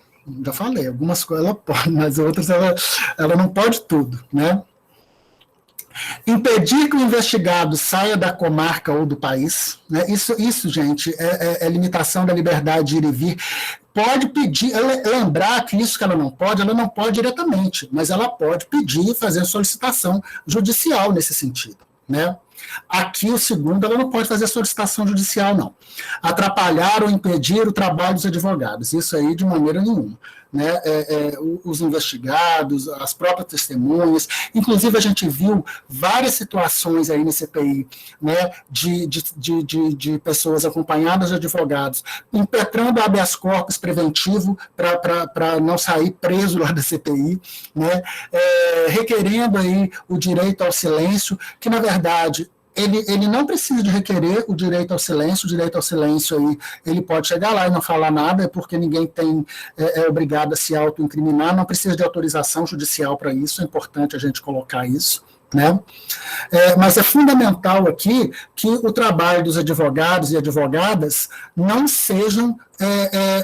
Já falei, algumas coisas ela pode, mas outras ela não pode tudo, né? Impedir que o investigado saia da comarca ou do país, né? Isso, gente, é limitação da liberdade de ir e vir. Pode pedir, lembrar que isso que ela não pode diretamente, mas ela pode pedir e fazer solicitação judicial nesse sentido, né? Aqui, o segundo, ela não pode fazer solicitação judicial, não. Atrapalhar ou impedir o trabalho dos advogados, isso aí de maneira nenhuma. Né, os investigados, as próprias testemunhas, inclusive a gente viu várias situações aí na CPI, né, de pessoas acompanhadas de advogados, impetrando habeas corpus preventivo para não sair preso lá da CPI, né, requerendo aí o direito ao silêncio, que na verdade ele não precisa de requerer o direito ao silêncio aí, ele pode chegar lá e não falar nada, porque ninguém é obrigado a se autoincriminar, não precisa de autorização judicial para isso, é importante a gente colocar isso, né? Mas é fundamental aqui que o trabalho dos advogados e advogadas não sejam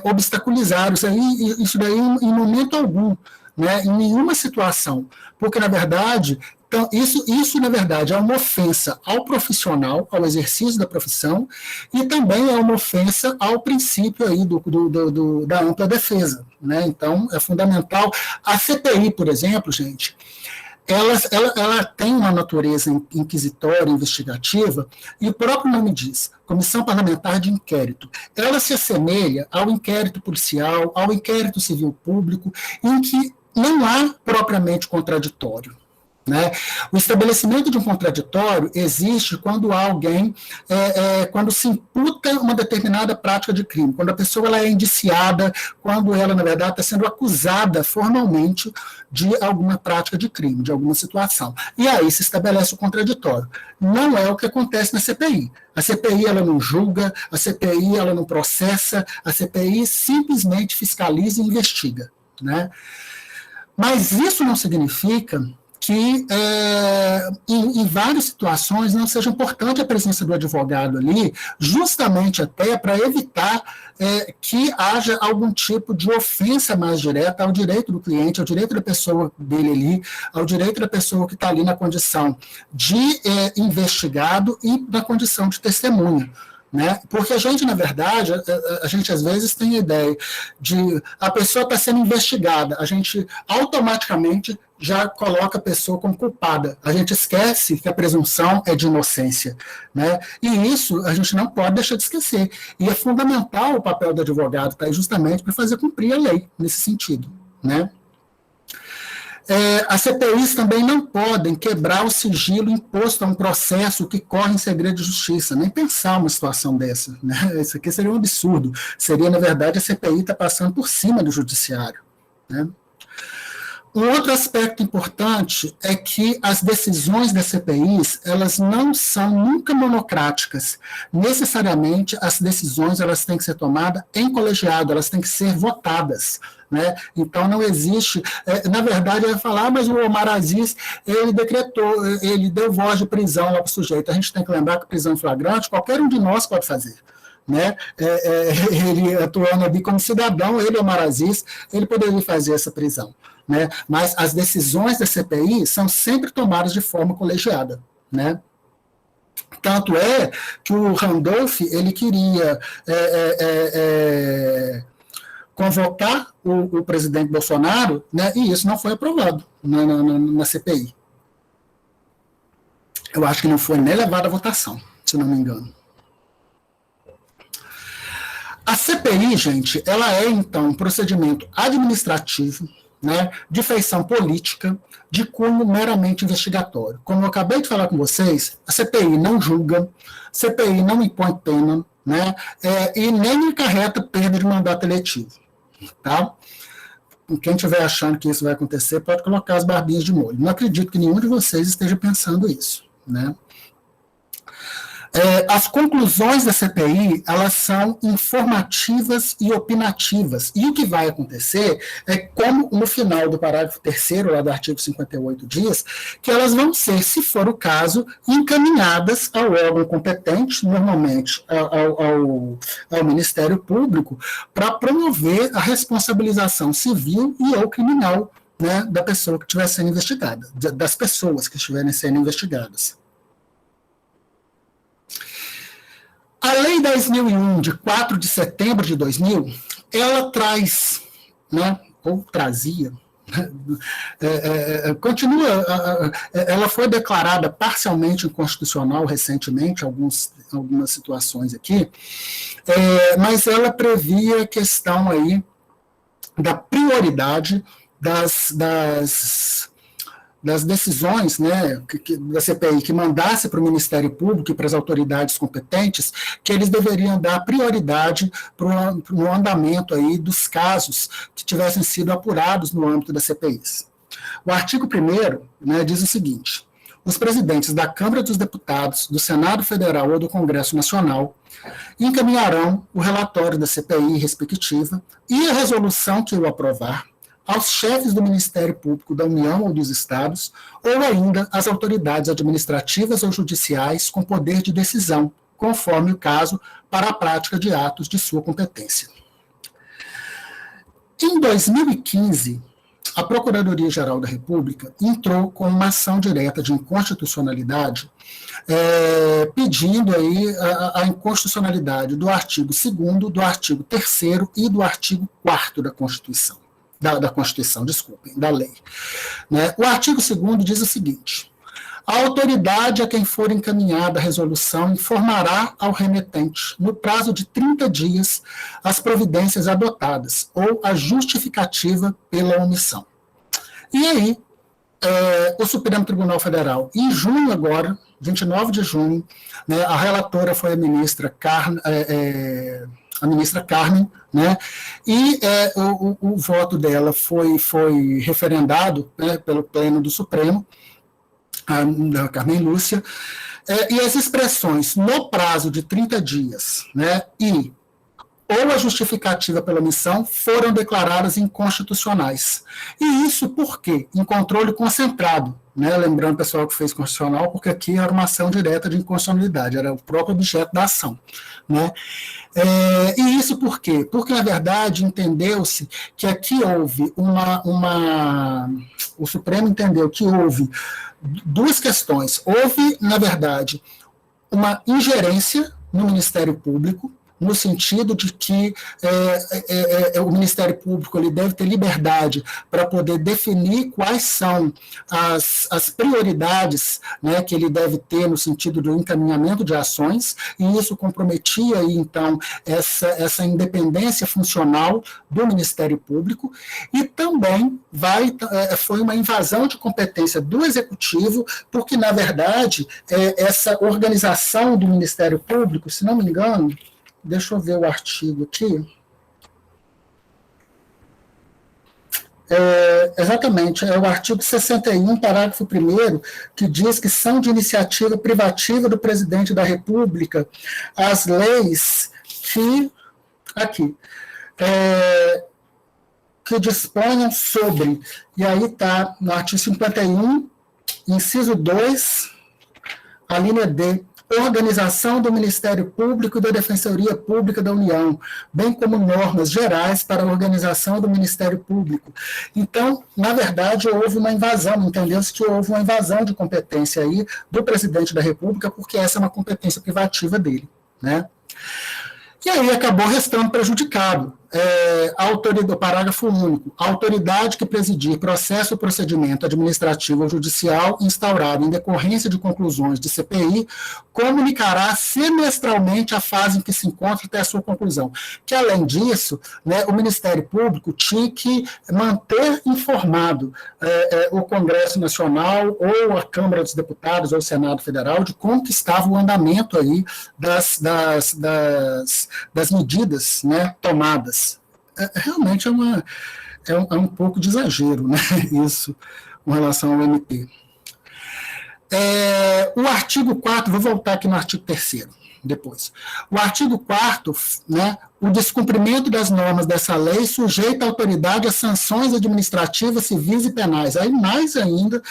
obstaculizados, isso daí em momento algum, né, em nenhuma situação, porque, na verdade, então, isso, na verdade, é uma ofensa ao profissional, ao exercício da profissão, e também é uma ofensa ao princípio aí da ampla defesa. Né? Então, é fundamental. A CPI, por exemplo, gente, ela tem uma natureza inquisitória, investigativa, e o próprio nome diz, Comissão Parlamentar de Inquérito. Ela se assemelha ao inquérito policial, ao inquérito civil público, em que não há propriamente contraditório. Né? O estabelecimento de um contraditório existe quando há alguém, quando se imputa uma determinada prática de crime, quando a pessoa ela é indiciada, quando ela, na verdade, está sendo acusada formalmente de alguma prática de crime, de alguma situação. E aí se estabelece o contraditório. Não é o que acontece na CPI. A CPI ela não julga, a CPI ela não processa, a CPI simplesmente fiscaliza e investiga. Né? Mas isso não significa que em várias situações não seja importante a presença do advogado ali, justamente até para evitar que haja algum tipo de ofensa mais direta ao direito do cliente, ao direito da pessoa dele ali, ao direito da pessoa que está ali na condição de investigado e na condição de testemunha. Né? Porque a gente, na verdade, a gente às vezes tem a ideia de a pessoa está sendo investigada, a gente automaticamente já coloca a pessoa como culpada. A gente esquece que a presunção é de inocência. Né? E isso a gente não pode deixar de esquecer. E é fundamental o papel do advogado, tá? Justamente para fazer cumprir a lei nesse sentido. Né? As CPIs também não podem quebrar o sigilo imposto a um processo que corre em segredo de justiça, nem pensar uma situação dessa. Né? Isso aqui seria um absurdo. Seria, na verdade, a CPI está passando por cima do judiciário. Né? Um outro aspecto importante é que as decisões das CPIs, elas não são nunca monocráticas. Necessariamente, as decisões elas têm que ser tomadas em colegiado, elas têm que ser votadas. Né? Então, não existe... na verdade, eu ia falar, mas o Omar Aziz, ele decretou, ele deu voz de prisão lá para o sujeito. A gente tem que lembrar que prisão em flagrante, qualquer um de nós pode fazer. Né? Ele atuando ali como cidadão, ele, Omar Aziz, ele poderia fazer essa prisão. Né? Mas as decisões da CPI são sempre tomadas de forma colegiada. Né? Tanto é que o Randolph ele queria convocar o presidente Bolsonaro, né? E isso não foi aprovado na CPI. Eu acho que não foi nem levado à votação, se não me engano. A CPI, gente, ela é, então, um procedimento administrativo, né, de feição política, de cunho meramente investigatório. Como eu acabei de falar com vocês, a CPI não julga, a CPI não impõe pena, né, e nem acarreta perda de mandato eletivo. Tá? Quem estiver achando que isso vai acontecer, pode colocar as barbinhas de molho. Não acredito que nenhum de vocês esteja pensando isso. Né? As conclusões da CPI, elas são informativas e opinativas. E o que vai acontecer é como no final do parágrafo 3º, lá do artigo 58 diz, que elas vão ser, se for o caso, encaminhadas ao órgão competente, normalmente ao Ministério Público, para promover a responsabilização civil e ou criminal, né, da pessoa que estiver sendo investigada, das pessoas que estiverem sendo investigadas. A Lei 10.001, de 4 de setembro de 2000, ela traz, né, ou trazia, continua, ela foi declarada parcialmente inconstitucional recentemente, algumas situações aqui, mas ela previa a questão aí da prioridade das decisões, né, da CPI que mandasse para o Ministério Público e para as autoridades competentes, que eles deveriam dar prioridade para o andamento aí dos casos que tivessem sido apurados no âmbito das CPIs. O artigo 1º, né, diz o seguinte: os presidentes da Câmara dos Deputados, do Senado Federal ou do Congresso Nacional encaminharão o relatório da CPI respectiva e a resolução que o aprovar aos chefes do Ministério Público da União ou dos Estados, ou ainda às autoridades administrativas ou judiciais com poder de decisão, conforme o caso, para a prática de atos de sua competência. Em 2015, a Procuradoria-Geral da República entrou com uma ação direta de inconstitucionalidade, pedindo aí a inconstitucionalidade do artigo 2º, do artigo 3º e do artigo 4º da Constituição. Da Constituição, desculpem, da lei. Né? O artigo 2º diz o seguinte: a autoridade a quem for encaminhada a resolução informará ao remetente, no prazo de 30 dias, as providências adotadas ou a justificativa pela omissão. E aí, o Supremo Tribunal Federal, em junho agora, 29 de junho, né, a relatora foi a ministra Carmen, né, e o voto dela foi referendado, né, pelo Pleno do Supremo, da Carmen Lúcia, e as expressões no prazo de 30 dias, né, e ou a justificativa pela omissão foram declaradas inconstitucionais. E isso por quê? Em controle concentrado. Né? Lembrando o pessoal que fez constitucional, porque aqui era uma ação direta de inconstitucionalidade, era o próprio objeto da ação. Né? E isso por quê? Porque, na verdade, entendeu-se que aqui houve o Supremo entendeu que houve duas questões. Houve, na verdade, uma ingerência no Ministério Público, no sentido de que o Ministério Público ele deve ter liberdade para poder definir quais são as prioridades, né, que ele deve ter no sentido do encaminhamento de ações, e isso comprometia, aí, então, essa independência funcional do Ministério Público, e também foi uma invasão de competência do Executivo, porque, na verdade, essa organização do Ministério Público, se não me engano, deixa eu ver o artigo aqui. Exatamente, é o artigo 61, parágrafo 1º, que diz que são de iniciativa privativa do presidente da República as leis aqui, que disponham sobre, e aí está no artigo 51, inciso 2, a linha D, organização do Ministério Público e da Defensoria Pública da União, bem como normas gerais para a organização do Ministério Público. Então, na verdade, houve uma invasão, entendeu-se que houve uma invasão de competência aí do presidente da República, porque essa é uma competência privativa dele, né? E aí acabou restando prejudicado. O parágrafo único. A autoridade que presidir processo ou procedimento administrativo ou judicial instaurado em decorrência de conclusões de CPI comunicará semestralmente a fase em que se encontra até a sua conclusão. Que, além disso, né, o Ministério Público tinha que manter informado o Congresso Nacional ou a Câmara dos Deputados ou o Senado Federal de como que estava o andamento aí das medidas, né, tomadas. Realmente é um pouco de exagero, né, isso, com relação ao MP. O artigo 4º, vou voltar aqui no artigo 3º, depois. O artigo 4º, né, o descumprimento das normas dessa lei sujeita a autoridade a sanções administrativas, civis e penais. Aí, mais ainda,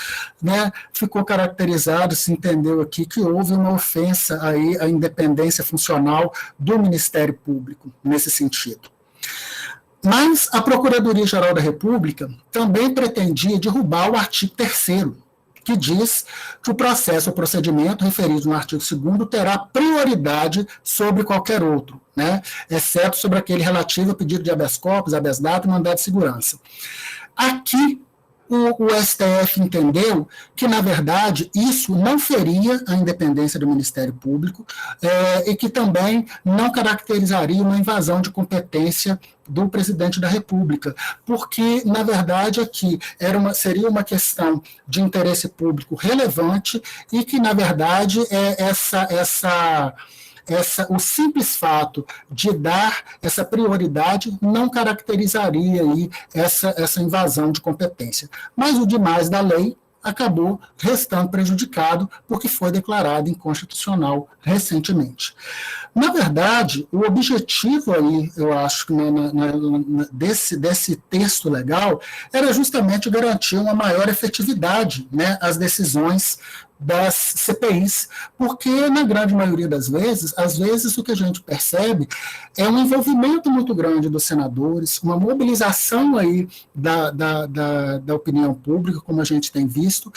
né, ficou caracterizado, se entendeu aqui, que houve uma ofensa aí à independência funcional do Ministério Público, nesse sentido. Mas a Procuradoria-Geral da República também pretendia derrubar o artigo 3º, que diz que o processo ou procedimento referido no artigo 2º terá prioridade sobre qualquer outro, né, exceto sobre aquele relativo a pedido de habeas corpus, habeas data e mandado de segurança. Aqui, o STF entendeu que, na verdade, isso não feria a independência do Ministério Público e que também não caracterizaria uma invasão de competência do presidente da República, porque, na verdade, aqui seria uma questão de interesse público relevante e que, na verdade, o simples fato de dar essa prioridade não caracterizaria aí essa invasão de competência. Mas o demais da lei acabou restando prejudicado porque foi declarado inconstitucional recentemente. Na verdade, o objetivo aí, eu acho, desse texto legal era justamente garantir uma maior efetividade, né, às decisões das CPIs, porque na grande maioria das vezes, às vezes o que a gente percebe é um envolvimento muito grande dos senadores, uma mobilização aí da opinião pública, como a gente tem visto,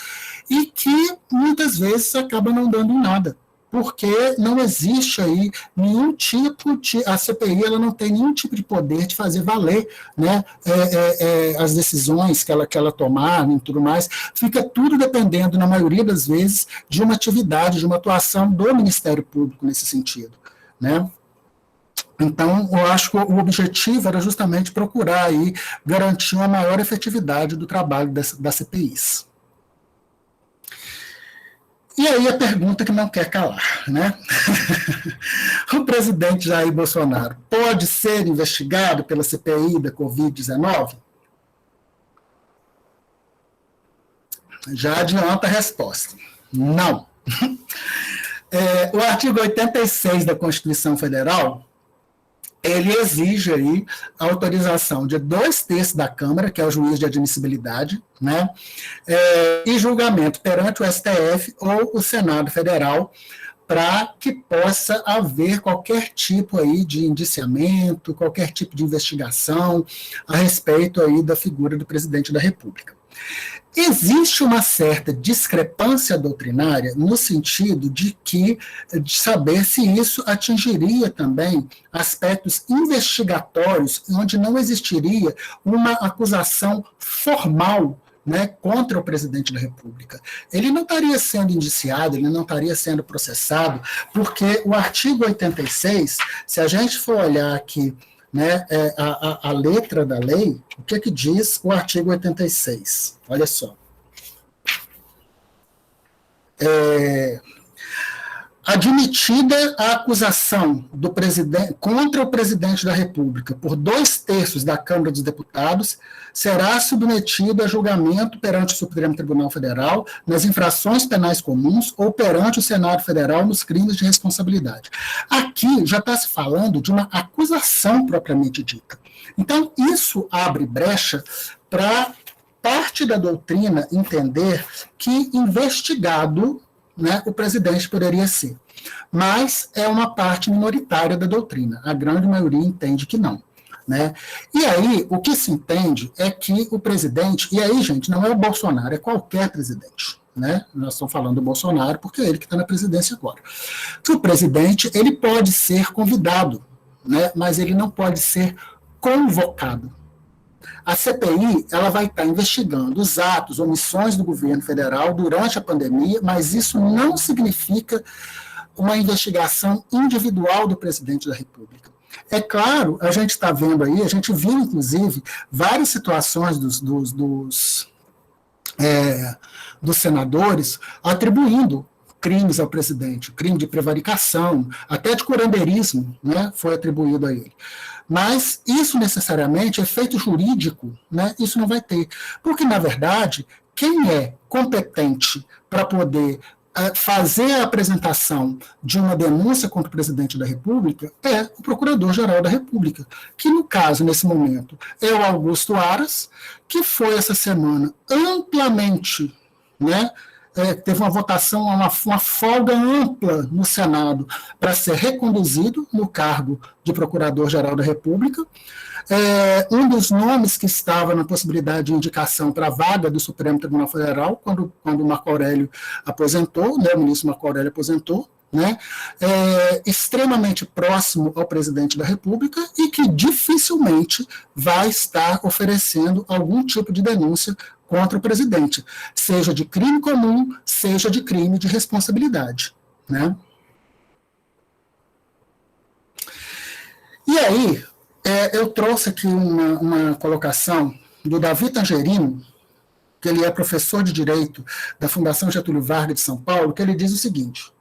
e que muitas vezes acaba não dando em nada, porque não existe aí nenhum tipo de... A CPI ela não tem nenhum tipo de poder de fazer valer, né, as decisões que ela tomar e tudo mais. Fica tudo dependendo, na maioria das vezes, de uma atividade, de uma atuação do Ministério Público nesse sentido, né? Então, eu acho que o objetivo era justamente procurar aí garantir uma maior efetividade do trabalho das CPIs. E aí a pergunta que não quer calar, né? O presidente Jair Bolsonaro pode ser investigado pela CPI da Covid-19? Já adianta a resposta. Não. O artigo 86 da Constituição Federal, ele exige aí a autorização de 2/3 da Câmara, que é o juiz de admissibilidade, né, e julgamento perante o STF ou o Senado Federal, para que possa haver qualquer tipo aí de indiciamento, qualquer tipo de investigação a respeito aí da figura do presidente da República. Existe uma certa discrepância doutrinária no sentido de saber se isso atingiria também aspectos investigatórios, onde não existiria uma acusação formal, né, contra o presidente da República. Ele não estaria sendo indiciado, ele não estaria sendo processado, porque o artigo 86, se a gente for olhar aqui, né, a letra da lei, o que diz o artigo 86? Olha só. Admitida a acusação do presidente contra o presidente da República por 2/3 da Câmara dos Deputados, será submetido a julgamento perante o Supremo Tribunal Federal nas infrações penais comuns ou perante o Senado Federal nos crimes de responsabilidade. Aqui já está se falando de uma acusação propriamente dita. Então, isso abre brecha para parte da doutrina entender que investigado, né, o presidente poderia ser. Mas é uma parte minoritária da doutrina. A grande maioria entende que não. Né? E aí, o que se entende é que o presidente, e aí, gente, não é o Bolsonaro, é qualquer presidente. Né? Nós estamos falando do Bolsonaro porque é ele que está na presidência agora. Que o presidente, ele pode ser convidado, né, mas ele não pode ser convocado. A CPI, ela vai estar investigando os atos, omissões do governo federal durante a pandemia, mas isso não significa uma investigação individual do presidente da República. É claro, a gente está vendo aí, a gente viu, inclusive, várias situações dos senadores atribuindo crimes ao presidente, crime de prevaricação, até de curandeirismo, né, foi atribuído a ele. Mas isso necessariamente, efeito jurídico, né, isso não vai ter. Porque, na verdade, quem é competente para poder fazer a apresentação de uma denúncia contra o presidente da República é o Procurador-Geral da República, que, no caso, nesse momento, é o Augusto Aras, que foi, essa semana, amplamente, né, teve uma votação, uma folga ampla no Senado para ser reconduzido no cargo de Procurador-Geral da República. Um dos nomes que estava na possibilidade de indicação para a vaga do Supremo Tribunal Federal, quando o Marco Aurélio aposentou, né, o ministro Marco Aurélio aposentou, né, extremamente próximo ao presidente da República e que dificilmente vai estar oferecendo algum tipo de denúncia contra o presidente, seja de crime comum, seja de crime de responsabilidade. Né? E aí, eu trouxe aqui uma colocação do Davi Tangerino, que ele é professor de Direito da Fundação Getúlio Vargas de São Paulo, que ele diz o seguinte: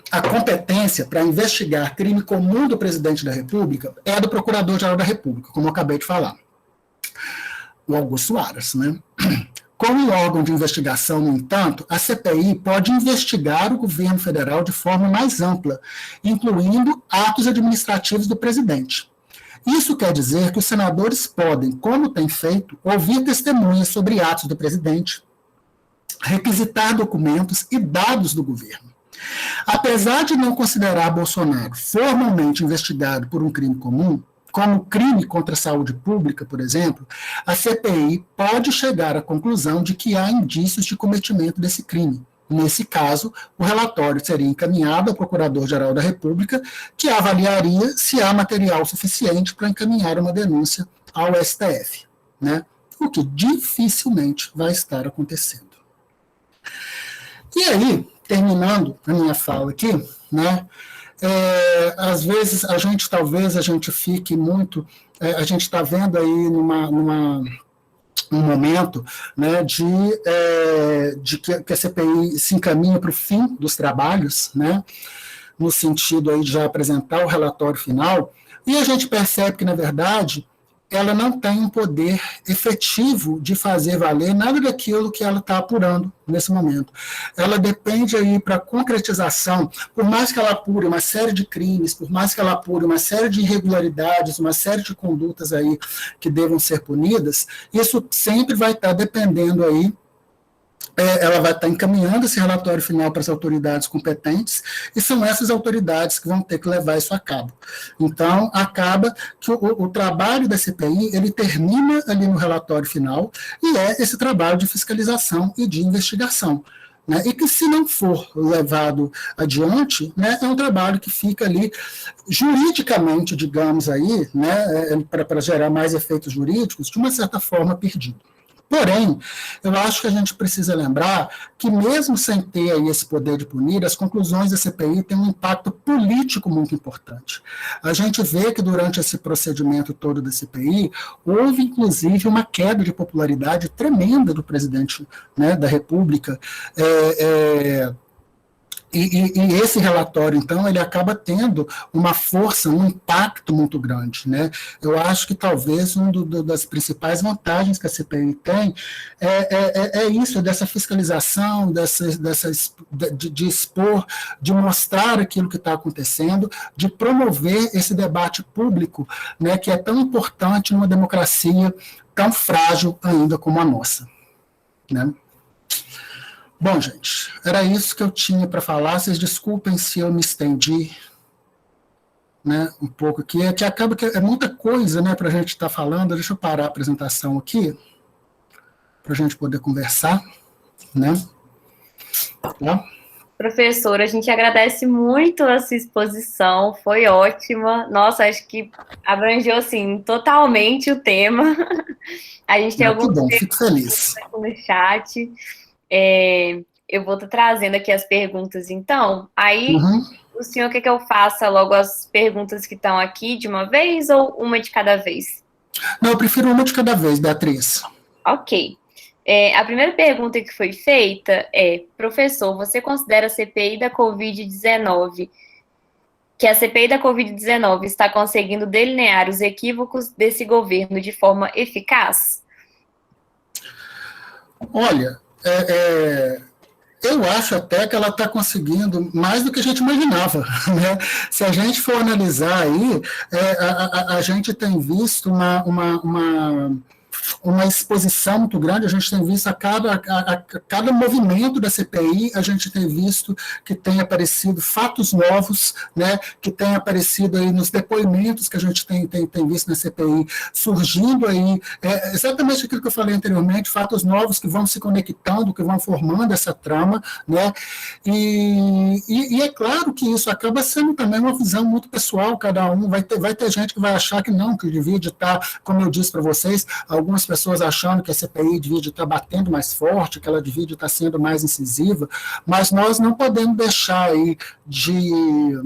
a competência para investigar crime comum do presidente da República é do Procurador-Geral da República, como eu acabei de falar, o Augusto Aras, né? Como órgão de investigação, no entanto, a CPI pode investigar o governo federal de forma mais ampla, incluindo atos administrativos do presidente. Isso quer dizer que os senadores podem, como tem feito, ouvir testemunhas sobre atos do presidente, requisitar documentos e dados do governo. Apesar de não considerar Bolsonaro formalmente investigado por um crime comum, como crime contra a saúde pública, por exemplo, a CPI pode chegar à conclusão de que há indícios de cometimento desse crime. Nesse caso, o relatório seria encaminhado ao Procurador-Geral da República, que avaliaria se há material suficiente para encaminhar uma denúncia ao STF, né? O que dificilmente vai estar acontecendo. E aí, terminando a minha fala aqui, né? Às vezes talvez a gente fique muito, a gente está vendo aí um momento, né, de que a CPI se encaminha para o fim dos trabalhos, né, no sentido aí de já apresentar o relatório final, e a gente percebe que, na verdade, ela não tem um poder efetivo de fazer valer nada daquilo que ela está apurando nesse momento. Ela depende aí para concretização, por mais que ela apure uma série de crimes, por mais que ela apure uma série de irregularidades, uma série de condutas aí que devam ser punidas, isso sempre vai estar dependendo aí, ela vai estar encaminhando esse relatório final para as autoridades competentes, e são essas autoridades que vão ter que levar isso a cabo. Então, acaba que o trabalho da CPI, ele termina ali no relatório final, e é esse trabalho de fiscalização e de investigação. Né, e que, se não for levado adiante, né, é um trabalho que fica ali juridicamente, digamos aí, né, para gerar mais efeitos jurídicos, de uma certa forma perdido. Porém, eu acho que a gente precisa lembrar que, mesmo sem ter aí esse poder de punir, as conclusões da CPI têm um impacto político muito importante. A gente vê que, durante esse procedimento todo da CPI, houve, inclusive, uma queda de popularidade tremenda do presidente, né, da República, E esse relatório, então, ele acaba tendo uma força, um impacto muito grande, né? Eu acho que talvez das principais vantagens que a CPI tem é isso, dessa fiscalização, de expor, de mostrar aquilo que está acontecendo, de promover esse debate público, né, que é tão importante numa democracia tão frágil ainda como a nossa, né? Bom, gente, era isso que eu tinha para falar. Vocês desculpem se eu me estendi, né, um pouco aqui. É que acaba que é muita coisa, né, para a gente estar falando. Deixa eu parar a apresentação aqui, para a gente poder conversar, né? Tá? Professor, a gente agradece muito a sua exposição, foi ótima. Nossa, acho que abrangeu, assim, totalmente o tema. A gente tem Que algumas bom, fico perguntas feliz. aqui no chat. Eu vou estar trazendo aqui as perguntas, então. Aí, Uhum. o senhor quer que eu faça logo as perguntas que estão aqui de uma vez ou uma de cada vez? Não, eu prefiro uma de cada vez, Beatriz. Ok. A primeira pergunta que foi feita é: professor, você considera a CPI da Covid-19 que a CPI da Covid-19 está conseguindo delinear os equívocos desse governo de forma eficaz? Olha, eu acho até que ela está conseguindo mais do que a gente imaginava, né? Se a gente for analisar aí, a gente tem visto uma exposição muito grande, a gente tem visto a cada movimento da CPI, a gente tem visto que tem aparecido fatos novos, né, que tem aparecido aí nos depoimentos que a gente tem visto na CPI, surgindo aí, exatamente aquilo que eu falei anteriormente, fatos novos que vão se conectando, que vão formando essa trama, né, e é claro que isso acaba sendo também uma visão muito pessoal, cada um, vai ter gente que vai achar que não, que devia estar, como eu disse para vocês, algumas pessoas achando que a CPI devia estar batendo mais forte, que ela devia estar sendo mais incisiva, mas nós não podemos deixar aí de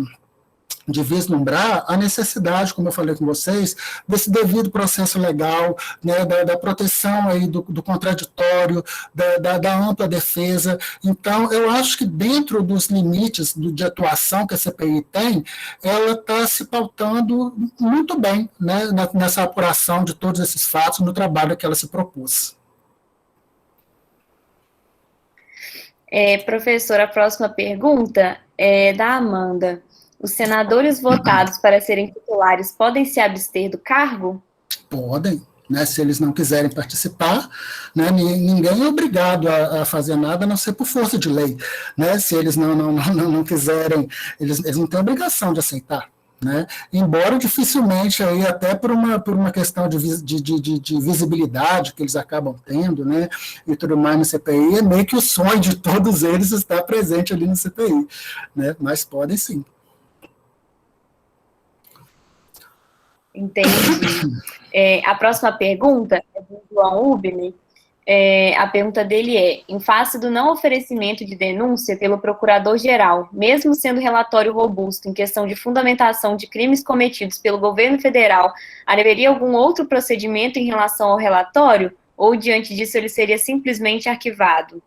vislumbrar a necessidade, como eu falei com vocês, desse devido processo legal, né, da proteção aí do contraditório, da ampla defesa. Então, eu acho que dentro dos limites de atuação que a CPI tem, ela está se pautando muito bem, né, nessa apuração de todos esses fatos no trabalho que ela se propôs. Professora, a próxima pergunta é da Amanda. Os senadores votados para serem titulares podem se abster do cargo? Podem, né, se eles não quiserem participar, né, ninguém é obrigado a fazer nada, a não ser por força de lei. Né, se eles não quiserem, eles não têm obrigação de aceitar. Né? Embora dificilmente, aí, até por uma questão de visibilidade que eles acabam tendo, né, e tudo mais no CPI, é meio que o sonho de todos eles estar presente ali no CPI. Né? Mas podem sim. Entendi. A próxima pergunta é do João Ubner. A pergunta dele é: em face do não oferecimento de denúncia pelo procurador-geral, mesmo sendo relatório robusto em questão de fundamentação de crimes cometidos pelo governo federal, haveria algum outro procedimento em relação ao relatório? Ou, diante disso, ele seria simplesmente arquivado?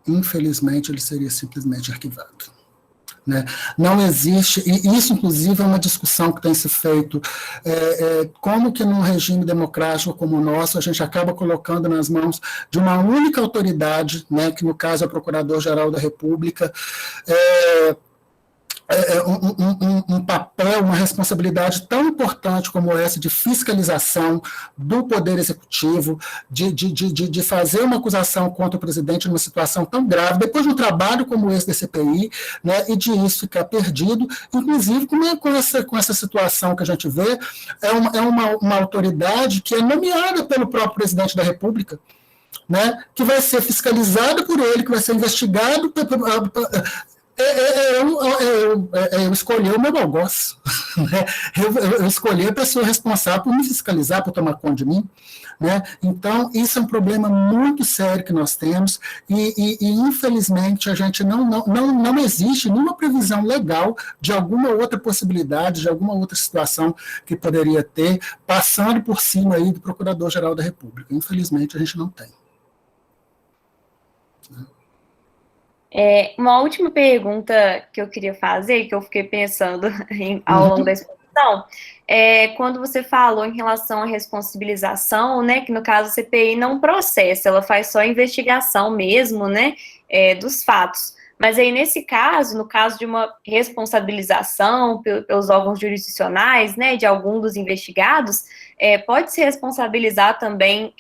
Infelizmente, ele seria simplesmente arquivado. Né? Não existe, e isso inclusive é uma discussão que tem se feito, como que num regime democrático como o nosso, a gente acaba colocando nas mãos de uma única autoridade, né, que no caso é o Procurador-Geral da República, um papel, uma responsabilidade tão importante como essa de fiscalização do Poder Executivo, de fazer uma acusação contra o presidente numa situação tão grave, depois de um trabalho como esse da CPI, né, e de isso ficar perdido, inclusive com essa situação que a gente vê, uma autoridade que é nomeada pelo próprio presidente da República, né, que vai ser fiscalizado por ele, que vai ser investigado eu escolhi o meu algoz. Né? Eu escolhi a pessoa responsável por me fiscalizar, por tomar conta de mim. Né? Então, isso é um problema muito sério que nós temos e infelizmente, a gente não existe nenhuma previsão legal de alguma outra possibilidade, de alguma outra situação que poderia ter, passando por cima aí do Procurador-Geral da República. Infelizmente, a gente não tem. Uma última pergunta que eu queria fazer, que eu fiquei pensando ao longo da Uhum. exposição, é quando você falou em relação à responsabilização, né, que no caso a CPI não processa, ela faz só investigação mesmo, né, dos fatos. Mas aí, nesse caso, no caso de uma responsabilização pelos órgãos jurisdicionais, né, de algum dos investigados, pode-se responsabilizar também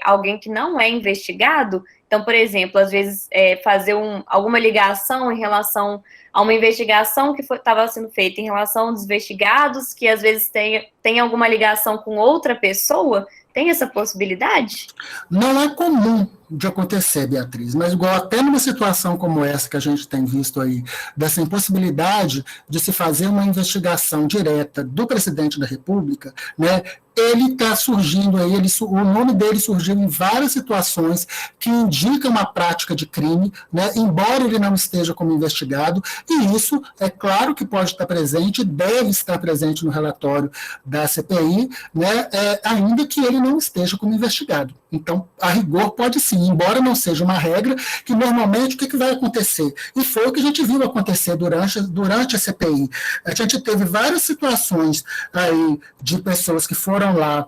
alguém que não é investigado? Então, por exemplo, às vezes fazer alguma ligação em relação a uma investigação que estava sendo feita em relação aos investigados, que às vezes tem alguma ligação com outra pessoa, tem essa possibilidade? Não é comum de acontecer, Beatriz, mas igual até numa situação como essa que a gente tem visto aí, dessa impossibilidade de se fazer uma investigação direta do presidente da República, né, ele está surgindo aí, o nome dele surgiu em várias situações que indicam uma prática de crime, né, embora ele não esteja como investigado, e isso é claro que pode estar presente, deve estar presente no relatório da CPI, né, ainda que ele não esteja como investigado. Então, a rigor pode sim, embora não seja uma regra, que normalmente o que vai acontecer? E foi o que a gente viu acontecer durante a CPI. A gente teve várias situações aí de pessoas que foram lá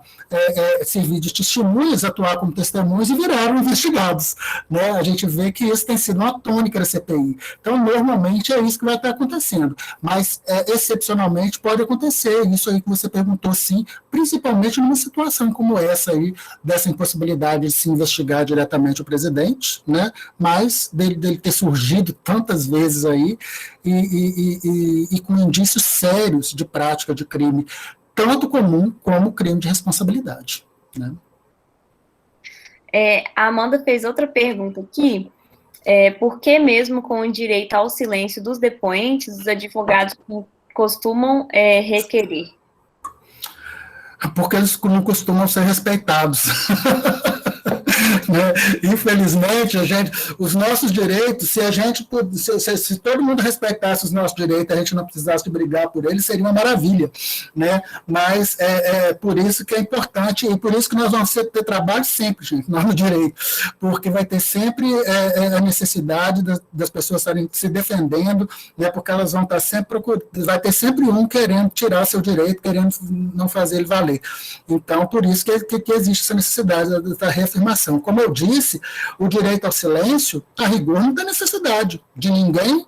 servir de testemunhas, atuar como testemunhas e viraram investigados. Né? A gente vê que isso tem sido uma tônica da CPI. Então, normalmente é isso que vai estar acontecendo. Mas, excepcionalmente, pode acontecer. Isso aí que você perguntou, sim, principalmente numa situação como essa aí, dessa impossibilidade de se investigar diretamente o presidente, né? Mas dele ter surgido tantas vezes aí e com indícios sérios de prática de crime, tanto comum como crime de responsabilidade. Né? A Amanda fez outra pergunta aqui. Por que mesmo com o direito ao silêncio dos depoentes, os advogados costumam requerer? Porque eles não costumam ser respeitados. Né? Infelizmente, os nossos direitos, se todo mundo respeitasse os nossos direitos, a gente não precisasse de brigar por eles, seria uma maravilha. Né? Mas por isso que é importante, e por isso que nós vamos ter trabalho sempre, gente, nós no direito, porque vai ter sempre a necessidade das pessoas estarem se defendendo, né? Porque elas vão estar sempre procurando, vai ter sempre um querendo tirar seu direito, querendo não fazer ele valer. Então, por isso que existe essa necessidade da reafirmação. Como eu disse, o direito ao silêncio, a rigor, não tem necessidade de ninguém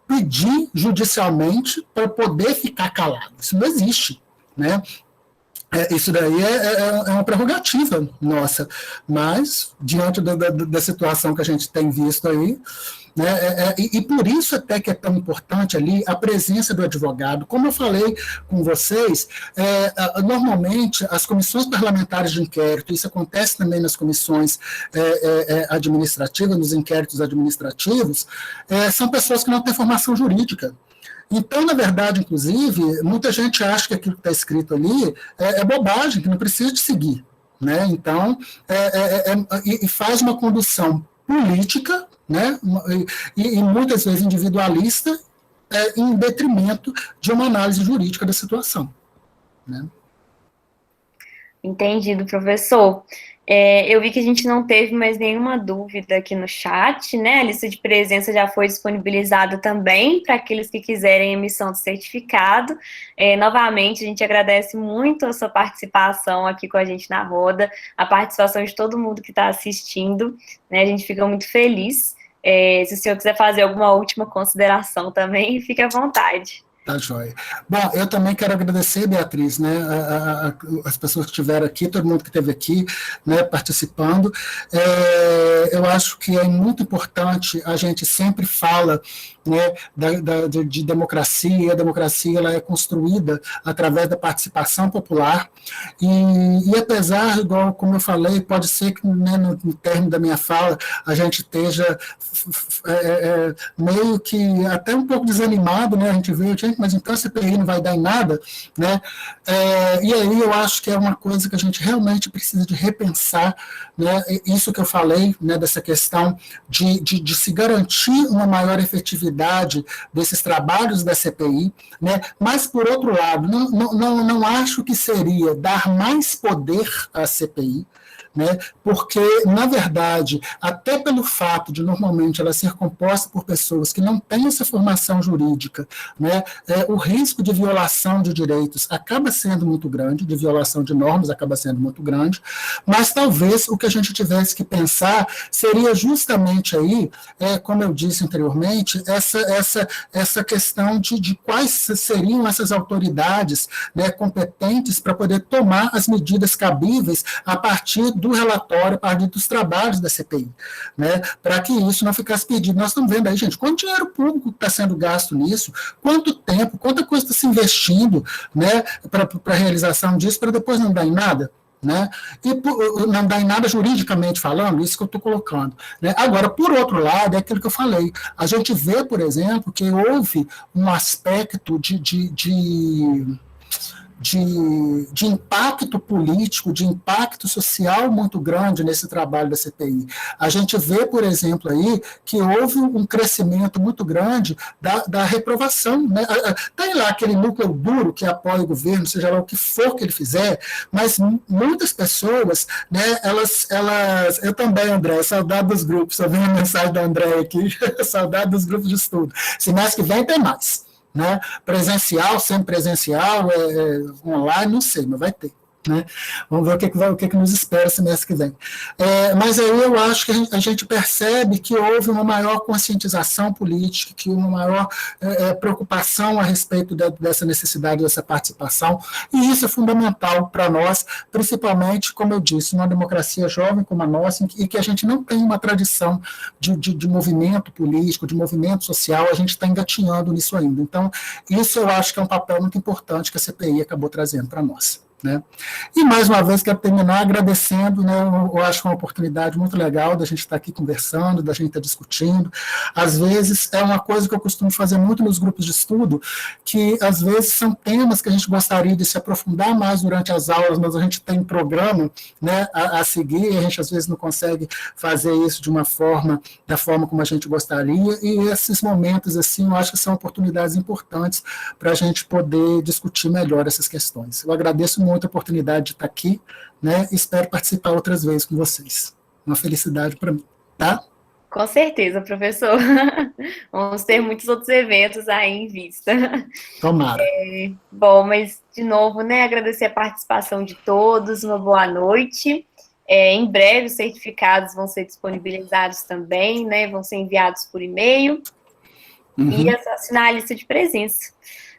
pedir judicialmente para poder ficar calado. Isso não existe. Né? Isso daí é uma prerrogativa nossa, mas diante da situação que a gente tem visto aí, né, e por isso até que é tão importante ali a presença do advogado. Como eu falei com vocês, normalmente as comissões parlamentares de inquérito, isso acontece também nas comissões administrativas, nos inquéritos administrativos, são pessoas que não têm formação jurídica. Então, na verdade, inclusive, muita gente acha que aquilo que está escrito ali é bobagem, que não precisa de seguir. Né? Então, e faz uma condução política, né? E muitas vezes individualista, em detrimento de uma análise jurídica da situação. Né? Entendido, professor. Eu vi que a gente não teve mais nenhuma dúvida aqui no chat, né? A lista de presença já foi disponibilizada também para aqueles que quiserem emissão de certificado. Novamente, a gente agradece muito a sua participação aqui com a gente na roda, a participação de todo mundo que está assistindo, né? A gente fica muito feliz. Se o senhor quiser fazer alguma última consideração também, fique à vontade. Tá, joia. Bom, eu também quero agradecer, Beatriz, né, as pessoas que estiveram aqui, todo mundo que esteve aqui, né, participando. Eu acho que é muito importante, a gente sempre fala, né, de democracia, e a democracia ela é construída através da participação popular, e apesar, igual como eu falei, pode ser que, né, no término da minha fala, a gente esteja meio que até um pouco desanimado, né, a gente vê, mas então a CPI não vai dar em nada, né? E aí eu acho que é uma coisa que a gente realmente precisa de repensar, né? Isso que eu falei, né, dessa questão de se garantir uma maior efetividade desses trabalhos da CPI, né? Mas, por outro lado, não acho que seria dar mais poder à CPI, né? Porque, na verdade, até pelo fato de normalmente ela ser composta por pessoas que não têm essa formação jurídica, né, o risco de violação de direitos acaba sendo muito grande, de violação de normas acaba sendo muito grande, mas talvez o que a gente tivesse que pensar seria justamente aí, como eu disse anteriormente, essa questão de quais seriam essas autoridades, né, competentes para poder tomar as medidas cabíveis a partir do relatório, a partir dos trabalhos da CPI, né, para que isso não ficasse perdido. Nós estamos vendo aí, gente, quanto dinheiro público está sendo gasto nisso, quanto tempo, quanta coisa está se investindo, né, para a realização disso, para depois não dar em nada. Né? E não dá em nada juridicamente falando, isso que eu estou colocando. Né? Agora, por outro lado, é aquilo que eu falei, a gente vê, por exemplo, que houve um aspecto de impacto político, de impacto social muito grande nesse trabalho da CPI. A gente vê, por exemplo, aí que houve um crescimento muito grande da reprovação. Né? Tem lá aquele núcleo duro que apoia o governo, seja lá o que for que ele fizer, mas muitas pessoas, né, elas eu também, André, saudade dos grupos, eu vi a mensagem do André aqui, saudade dos grupos de estudo. Semestre que vem tem mais. Né? Presencial, semipresencial, online, não sei, mas vai ter. Né? Vamos ver o que nos espera semestre que vem. Mas aí eu acho que a gente percebe que houve uma maior conscientização política, que uma maior preocupação a respeito dessa necessidade, dessa participação, e isso é fundamental para nós, principalmente, como eu disse, numa democracia jovem como a nossa, e que a gente não tem uma tradição de movimento político, de movimento social, a gente está engatinhando nisso ainda. Então, isso eu acho que é um papel muito importante que a CPI acabou trazendo para nós. Né? E mais uma vez quero terminar agradecendo, né, eu acho que é uma oportunidade muito legal da gente estar aqui conversando, da gente estar discutindo. Às vezes é uma coisa que eu costumo fazer muito nos grupos de estudo, que às vezes são temas que a gente gostaria de se aprofundar mais durante as aulas, mas a gente tem programa, né, a seguir, e a gente às vezes não consegue fazer isso de uma forma, da forma como a gente gostaria, e esses momentos assim, eu acho que são oportunidades importantes para a gente poder discutir melhor essas questões. Eu agradeço muito a oportunidade de estar aqui, né? Espero participar outras vezes com vocês. Uma felicidade para mim, tá? Com certeza, professor. Vamos ter muitos outros eventos aí em vista. Tomara. Bom, mas, de novo, né, agradecer a participação de todos, uma boa noite. Em breve, os certificados vão ser disponibilizados também, né, vão ser enviados por e-mail, e assinar a lista de presença,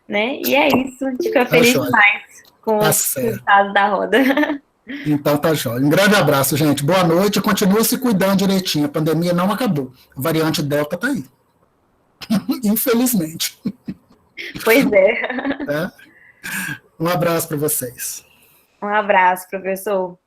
né, e é isso, a gente fica feliz demais com os resultados da roda. Então tá jóia. Um grande abraço, gente. Boa noite. Continua se cuidando direitinho. A pandemia não acabou. A variante Delta tá aí. Infelizmente. Pois é. Um abraço para vocês. Um abraço, professor.